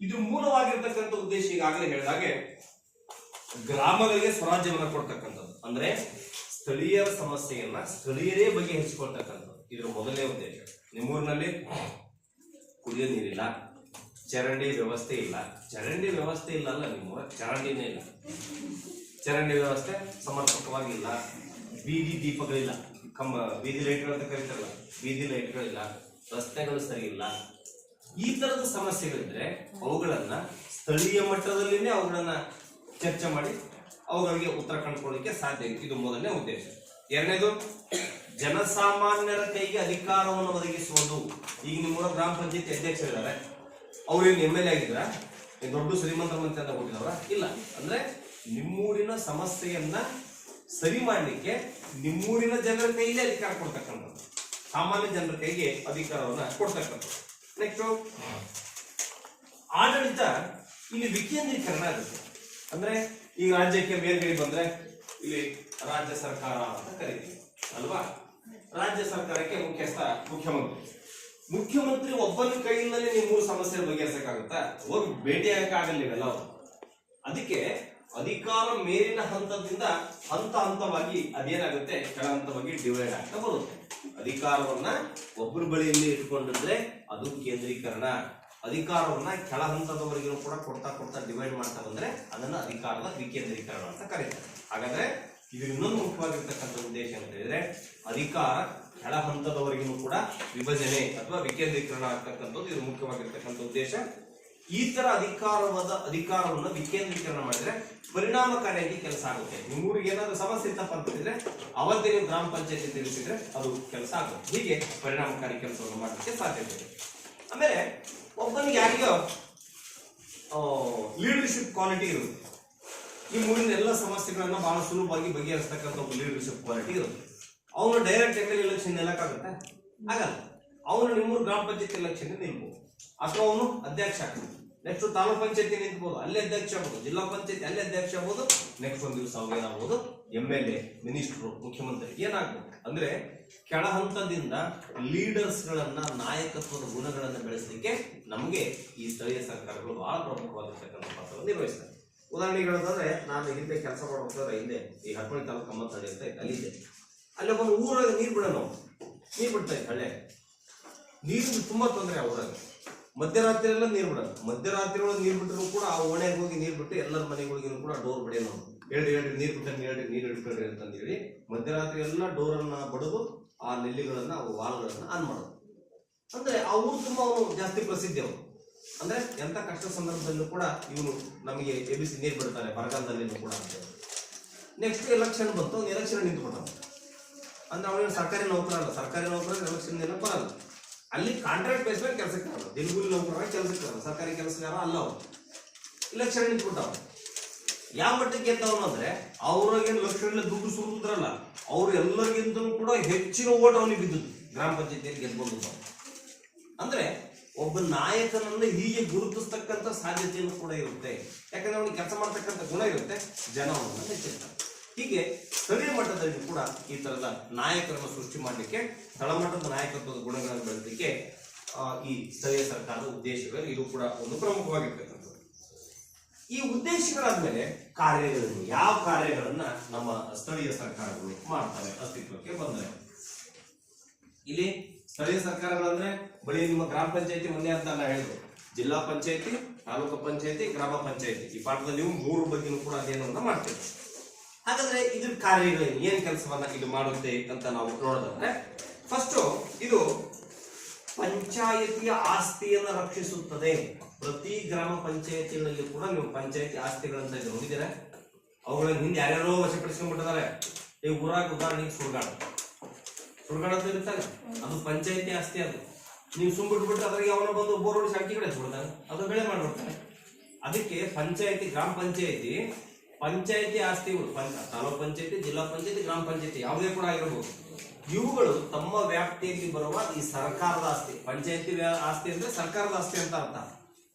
ಇದು ಮೂಲವಾಗಿರ್ತಕ್ಕಂಥ ಉದ್ದೇಶ ಈಗಾಗಲೇ ಹೇಳಿದಾಗೆ ಗ್ರಾಮಗಳಿಗೆ ಸ್ವರಾಜ್ಯವನ್ನು ಕೊಡ್ತಕ್ಕಂಥದ್ದು, ಅಂದ್ರೆ ಸ್ಥಳೀಯರ ಸಮಸ್ಯೆಯನ್ನ ಸ್ಥಳೀಯರೇ ಬಗೆಹರಿಸಿಕೊಳ್ತಕ್ಕಂಥದ್ದು ಇದರ ಮೊದಲನೇ ಉದ್ದೇಶ. ನಿಮ್ಮೂರಿನಲ್ಲಿ ಕುಡಿಯೋ ನೀರಿಲ್ಲ, ಚರಂಡಿ ವ್ಯವಸ್ಥೆ ಇಲ್ಲ. ಚರಂಡಿ ವ್ಯವಸ್ಥೆ ಇಲ್ಲ ಅಲ್ಲ, ನಿಮ್ಮೂರ ಚರಂಡಿನೇ ಇಲ್ಲ, ಚರಂಡಿ ವ್ಯವಸ್ಥೆ ಸಮರ್ಪಕವಾಗಿಲ್ಲ, ಬೀದಿ ದೀಪಗಳಿಲ್ಲ, ಬೀದಿ ಲೈಟ್ಗಳು ಅಂತ ಕರೀತಾರಲ್ಲ, ಬೀದಿ ಲೈಟ್ಗಳಿಲ್ಲ, ರಸ್ತೆಗಳು ಸರಿ ಇಲ್ಲ. ಈ ತರದ ಸಮಸ್ಯೆಗಳಿದ್ರೆ ಅವುಗಳನ್ನ ಸ್ಥಳೀಯ ಮಟ್ಟದಲ್ಲಿನೇ ಅವುಗಳನ್ನ ಚರ್ಚೆ ಮಾಡಿ ಅವುಗಳಿಗೆ ಉತ್ತರ ಕಂಡುಕೊಳ್ಳಿಕ್ಕೆ ಸಾಧ್ಯ. ಇದು ಮೊದಲನೇ ಉದ್ದೇಶ. ಎರಡನೇದು, ಜನಸಾಮಾನ್ಯರ ಕೈಗೆ ಅಧಿಕಾರವನ್ನು ಒದಗಿಸುವುದು. ಈಗ ನಿಮ್ಮೂರ ಗ್ರಾಮ ಪಂಚಾಯತಿ ಅಧ್ಯಕ್ಷರಿದ್ದಾರೆ, ಅವ್ರೇನು MLA ಆಗಿದ್ರ, ದೊಡ್ಡ ಶ್ರೀಮಂತರ ಮಂತ್ರಿ ಅಂತ ಕೊಟ್ಟಿದವ್ರ ಇಲ್ಲ. ಅಂದ್ರೆ ನಿಮ್ಮೂರಿನ ಸಮಸ್ಯೆಯನ್ನ ಸರಿ ಮಾಡ್ಲಿಕ್ಕೆ ನಿಮ್ಮೂರಿನ ಜನರ ಕೈಗೆ ಅಧಿಕಾರ ಕೊಡ್ತಕ್ಕಂಥದ್ದು, ಸಾಮಾನ್ಯ ಜನರ ಕೈಗೆ ಅಧಿಕಾರವನ್ನ ಕೊಡ್ತಕ್ಕಂಥದ್ದು. ನೆಕ್ಸ್ಟ್, ಆಡಳಿತ ಇಲ್ಲಿ ವಿಕೇಂದ್ರೀಕರಣ ಆಗುತ್ತೆ. ಅಂದ್ರೆ ಈಗ ರಾಜ್ಯಕ್ಕೆ ಮೇಲ್ಗಡೆ ಬಂದ್ರೆ ಇಲ್ಲಿ ರಾಜ್ಯ ಸರ್ಕಾರ ಅಂತ ಕರಿತೀವಿ ಅಲ್ವಾ. ರಾಜ್ಯ ಸರ್ಕಾರಕ್ಕೆ ಮುಖ್ಯಸ್ಥ ಮುಖ್ಯಮಂತ್ರಿ ಒಬ್ಬನ ಕೈಯಿಂದಲೇ ನೀವು 3 ಸಮಸ್ಯೆ ಬಗೆಹರಿಸಕ್ಕಾಗುತ್ತಾ? ಹೋಗಿ ಭೇಟಿಯಾಗಕ್ಕಾಗಲ್ಲ ಇವೆಲ್ಲ. ಅದಕ್ಕೆ ಅಧಿಕಾರ ಮೇಲಿನ ಹಂತದಿಂದ ಹಂತವಾಗಿ ಅದೇನಾಗುತ್ತೆ, ಕೆಳ ಹಂತವಾಗಿ ಡಿವೈಡ್ ಆಗ್ತಾ ಬರುತ್ತೆ. ಅಧಿಕಾರವನ್ನ ಒಬ್ಬರ ಬಳಿಯಲ್ಲಿ ಇಟ್ಕೊಂಡಿದ್ರೆ ಅದು ಕೇಂದ್ರೀಕರಣ. ಅಧಿಕಾರವನ್ನ ಕೆಳ ಹಂತದವರೆಗೂ ಕೂಡ ಕೊಡ್ತಾ ಡಿವೈಡ್ ಮಾಡ್ತಾ ಬಂದ್ರೆ ಅದನ್ನ ಅಧಿಕಾರದ ವಿಕೇಂದ್ರೀಕರಣ ಅಂತ ಕರೀತಾರೆ. ಹಾಗಾದ್ರೆ ಇದು ಇನ್ನೊಂದು ಮುಖ್ಯವಾಗಿರ್ತಕ್ಕಂಥ ಉದ್ದೇಶ ಅಂತ ಹೇಳಿದ್ರೆ, ಅಧಿಕಾರ ಕೆಳ ಹಂತದವರೆಗೂ ಕೂಡ ವಿಭಜನೆ ಅಥವಾ ವಿಕೇಂದ್ರೀಕರಣ ಆಗ್ತಕ್ಕಂಥದ್ದು ಇದು ಮುಖ್ಯವಾಗಿರ್ತಕ್ಕಂಥ ಉದ್ದೇಶ. ಈ ತರ ಅಧಿಕಾರವನ್ನು ವಿಕೇಂದ್ರೀಕರಣ ಮಾಡಿದ್ರೆ ಪರಿಣಾಮಕಾರಿಯಾಗಿ ಕೆಲಸ ಆಗುತ್ತೆ. ನಿಮ್ಮೂರಿಗೆ ಏನಾದ್ರು ಸಮಸ್ಯೆ ಇತ್ತಪ್ಪ ಅಂತಂದ್ರೆ ಅವತ್ತೇ ನೀವು ಗ್ರಾಮ ಪಂಚಾಯತಿ ತಿಳಿಸಿದ್ರೆ ಅದು ಕೆಲಸ ಆಗುತ್ತೆ. ಹೀಗೆ ಪರಿಣಾಮಕಾರಿ ಕೆಲಸವನ್ನು ಮಾಡಲಿಕ್ಕೆ ಸಾಧ್ಯತೆ ಇದೆ. ಆಮೇಲೆ ಒಬ್ಬನಿಗೆ ಯಾರಿಗೋ ಲೀಡರ್ಶಿಪ್ ಕ್ವಾಲಿಟಿ ಇರುತ್ತೆ. ಈ ಮೂರಿನ ಎಲ್ಲ ಸಮಸ್ಯೆಗಳನ್ನ ಬಹಳ ಸುಲಭವಾಗಿ ಬಗೆಹರಿಸ್ತಕ್ಕಂಥ ಒಬ್ಬ ಲೀಡರ್ಶಿಪ್ ಕ್ವಾಲಿಟಿ ಇರುತ್ತೆ. ಅವನು ಡೈರೆಕ್ಟ್ MLA ಎಲೆಕ್ಷನ್ ನಿಲ್ಲಕ್ಕಾಗುತ್ತೆ? ಆಗಲ್ಲ. ಅವನು ನಿಮ್ಮೂರು ಗ್ರಾಮ ಪಂಚಾಯತಿ ಎಲೆಕ್ಷನ್ ನಿಲ್ಬಹುದು, ಅಥವಾ ಅವನು ಅಧ್ಯಕ್ಷ ಆಗ್ಬೋದು. ನೆಕ್ಸ್ಟ್ ತಾಲೂಕ್ ಪಂಚಾಯತಿ ನಿಂತ್ಬೋದು, ಅಲ್ಲೇ ಅಧ್ಯಕ್ಷ ಆಗ್ಬೋದು. ಜಿಲ್ಲಾ ಪಂಚಾಯತಿ ಅಲ್ಲೇ ಅಧ್ಯಕ್ಷ ಆಗ್ಬೋದು. ನೆಕ್ಸ್ಟ್ ಒಂದು ದಿವಸ ಅವ್ರು ಏನಾಗ್ಬೋದು, MLA, ಮಿನಿಸ್ಟ್ರು, ಮುಖ್ಯಮಂತ್ರಿ ಏನಾಗ್ಬೋದು. ಅಂದ್ರೆ ಕೆಳ ಹಂತದಿಂದ ಲೀಡರ್ಸ್ ಗಳನ್ನ, ನಾಯಕತ್ವದ ಗುಣಗಳನ್ನ ಬೆಳೆಸಲಿಕ್ಕೆ ನಮಗೆ ಈ ಸ್ಥಳೀಯ ಸರ್ಕಾರಗಳು ಬಹಳ ಪ್ರಮುಖವಾಗಿರ್ತಕ್ಕಂಥ ಪಾತ್ರವನ್ನು ನಿರ್ವಹಿಸ್ತವೆ. ಉದಾಹರಣೆಗಳಂದ್ರೆ, ನಾನು ಹಿಂದೆ ಕೆಲಸ ಮಾಡ್ಬೇಕಾದ್ರೆ ಹಿಂದೆ ಈ ಹಟ್ಮಳಿ ತಾಲೂಕು ಕಮ್ಮತ್ತಳ್ಳಿ ಅಂತ ಇತ್ತು, ಅಲ್ಲಿದೆ. ಅಲ್ಲಿ ಒಂದು ಊರಾಗ ನೀರು ಬಿಡೋಣ, ನೀರು ಬಿಡ್ತಾ ಇತ್ತು. ಹಳ್ಳೆ ನೀರು ತುಂಬಾ ತೊಂದರೆ ಆ ಊರಾಗ. ಮಧ್ಯರಾತ್ರಿ ಎಲ್ಲ ನೀರು ಬಿಡೋದು. ಮಧ್ಯರಾತ್ರಿ ಒಳಗೆ ನೀರು ಬಿಟ್ಟರು ಕೂಡ ಆ ಓಣೆಗೆ ಹೋಗಿ ನೀರು ಬಿಟ್ಟು ಎಲ್ಲರ ಮನೆಗಳಿಗೂ ಕೂಡ ಡೋರ್ ಬಡಿಯೋಣ, ಹೇಳ್ರಿ ನೀರು ಬಿಟ್ಟಂಗೆ ಹೇಳ್ರಿ, ನೀರು ಹಿಡ್ಕೊಳ್ರಿ ಅಂತಂದೇಳಿ ಮಧ್ಯರಾತ್ರಿ ಎಲ್ಲ ಡೋರನ್ನ ಬಡದು ಆ ನೆಲ್ಲಿಗಳನ್ನ, ವಾಲ್ಗಳನ್ನ ಆನ್ ಮಾಡೋದು. ಅಂದ್ರೆ ಆ ಊರು ತುಂಬಾ ಅವನು ಜಾಸ್ತಿ ಪ್ರಸಿದ್ಧಿ. ಅವರು ಅಂದ್ರೆ ಎಂತ ಕಷ್ಟ ಸಂದರ್ಭದಲ್ಲೂ ಕೂಡ ಇವನು ನಮಗೆ ಎಬ್ಬಿಸಿ ನೀರು ಬಿಡ್ತಾನೆ ಬರಗಾಲದಲ್ಲಿ ಕೂಡ ಅಂತ. ನೆಕ್ಸ್ಟ್ ಎಲೆಕ್ಷನ್ ಬಂತು, ಅವ್ನು ಎಲೆಕ್ಷನ್ ನಿಂತ್ಬಿಟ್ಟ. ಅಂದ್ರೆ ಅವನಿಗೆ ಸರ್ಕಾರಿ ನೌಕರ ಅಲ್ಲ, ಸರ್ಕಾರಿ ನೌಕರ ಎಲೆಕ್ಷನ್ ಎಲ್ಲ ಬರಲ್ಲ. ಅಲ್ಲಿ ಕಾಂಟ್ರಾಕ್ಟ್ ಬೇಸ್ ಮೇಲೆ ಕೆಲಸಕ್ಕೆ ಬರಲ್ಲ, ದಿನಗೂಲಿ ನೌಕರ ಕೆಲಸಕ್ಕೆ ಬರಲ್ಲ, ಸರ್ಕಾರಿ ಕೆಲಸಗಾರ ಅಲ್ಲ ಅವ್ರು. ಇಲೆಕ್ಷನ್ ನಿಂತ್ಬಿಟ್ಟವ. ಯಾವ ಮಟ್ಟಕ್ಕೆ ಗೆದ್ದವನು ಅಂದ್ರೆ ಅವ್ರಿಗೆ ಲಕ್ಷಗಳಲ್ಲಿ ದುಡ್ಡು ಸುರಿದ್ರಲ್ಲ, ಅವ್ರು ಎಲ್ಲರಿಗಿಂತಲೂ ಕೂಡ ಹೆಚ್ಚಿನ ಓಟ್ ಅವನಿಗೆ ಬಿದ್ದದ್ದು ಗ್ರಾಮ ಪಂಚಾಯತಿಯಲ್ಲಿ ಗೆದ್ಕೊಂಡು. ಅಂದ್ರೆ ಒಬ್ಬ ನಾಯಕನನ್ನು ಹೀಗೆ ಗುರುತಿಸ್ತಕ್ಕಂಥ ಸಾಧ್ಯತೆಯನ್ನು ಕೂಡ ಇರುತ್ತೆ. ಯಾಕಂದ್ರೆ ಅವನಿಗೆ ಕೆಲಸ ಮಾಡ್ತಕ್ಕಂಥ ಗುಣ ಇರುತ್ತೆ, ಜನ ಅವನನ್ನು ಮೆಚ್ಚಿರ್ತಾರೆ. ಹೀಗೆ ಸ್ಥಳೀಯ ಮಟ್ಟದಲ್ಲಿ ಕೂಡ ಈ ತರದ ನಾಯಕರನ್ನು ಸೃಷ್ಟಿ ಮಾಡಲಿಕ್ಕೆ, ತಳಮಟ್ಟದ ನಾಯಕತ್ವದ ಗುಣಗಳನ್ನು ಬೆಳೆಸಲಿಕ್ಕೆ ಈ ಸ್ಥಳೀಯ ಸರ್ಕಾರದ ಉದ್ದೇಶಗಳು ಇದು ಕೂಡ ಒಂದು ಪ್ರಮುಖವಾಗಿರ್ತಕ್ಕಂಥದ್ದು. ಈ ಉದ್ದೇಶಗಳಾದ್ಮೇಲೆ ಕಾರ್ಯಗಳನ್ನು, ಯಾವ ಕಾರ್ಯಗಳನ್ನ ನಮ್ಮ ಸ್ಥಳೀಯ ಸರ್ಕಾರಗಳು ಮಾಡ್ತವೆ ಅಸ್ತಿತ್ವಕ್ಕೆ ಬಂದರೆ. ಇಲ್ಲಿ ಸ್ಥಳೀಯ ಸರ್ಕಾರಗಳಂದ್ರೆ ಬರೀ ನಿಮ್ಮ ಗ್ರಾಮ ಪಂಚಾಯತಿ ಒಂದೇ ಅಂತ ಅಲ್ಲ ಹೇಳಿದ್ರು. ಜಿಲ್ಲಾ ಪಂಚಾಯತಿ, ತಾಲೂಕು ಪಂಚಾಯತಿ, ಗ್ರಾಮ ಪಂಚಾಯತಿ, ಈ ಪಾಠದಲ್ಲಿ ನೀವು 3 ಬಗ್ಗೆನೂ ಕೂಡ ಅಧ್ಯಯನವನ್ನ ಮಾಡ್ತೇವೆ. ಹಾಗಾದ್ರೆ ಇದ್ರ ಕಾರ್ಯಗಳೇನು, ಏನ್ ಕೆಲಸವನ್ನ ಇದು ಮಾಡುತ್ತೆ ಅಂತ ನಾವು ನೋಡೋದಾದ್ರೆ, ಫಸ್ಟ್ ಇದು ಪಂಚಾಯತಿಯ ಆಸ್ತಿಯನ್ನು ರಕ್ಷಿಸುತ್ತದೆ. ಪ್ರತಿ ಗ್ರಾಮ ಪಂಚಾಯತಿಗಳಲ್ಲಿ ಕೂಡ ನೀವು ಪಂಚಾಯತಿ ಆಸ್ತಿಗಳಂತ ಇದೆ ನೋಡಿದ್ದೀರಾ? ಅವುಗಳನ್ನ ಹಿಂದೆ ಯಾರ್ಯಾರೋ ವಶಪಡಿಸ್ಕೊಂಡ್ಬಿಟ್ಟಿದ್ದಾರೆ. ಈ ಊರಾಗ ಉದಾಹರಣೆಗೆ ಸುಳ್ಗಾಡ ಅಂತ ಇರ್ತಾನೆ, ಅದು ಪಂಚಾಯತಿ ಆಸ್ತಿ. ಅದು ನೀವು ಸುಮ್ಬಿಟ್ಬಿಟ್ರೆ ಅದ್ರಿಗೆ ಅವನ ಬಂದು ಬೋರ್ ಹೊಡಿಸಿ ಅಕ್ಕಿ ಕಡೆ ಬಿಡ್ತಾನೆ, ಅದು ಬೆಳೆ ಮಾಡ್ಬಿಡ್ತಾನೆ. ಅದಕ್ಕೆ ಪಂಚಾಯತಿ, ಗ್ರಾಮ ಪಂಚಾಯತಿ, ಪಂಚಾಯತಿ ಆಸ್ತಿಗಳು, ತಾಲೂಕು ಪಂಚಾಯತಿ, ಜಿಲ್ಲಾ ಪಂಚಾಯತಿ, ಗ್ರಾಮ ಪಂಚಾಯತಿ ಯಾವುದೇ ಕೂಡ ಆಗಿರ್ಬೋದು, ಇವುಗಳು ತಮ್ಮ ವ್ಯಾಪ್ತಿಯಲ್ಲಿ ಬರುವ ಈ ಸರ್ಕಾರದ ಆಸ್ತಿ. ಪಂಚಾಯತಿ ಆಸ್ತಿ ಅಂದ್ರೆ ಸರ್ಕಾರದ ಆಸ್ತಿ ಅಂತ ಅರ್ಥ.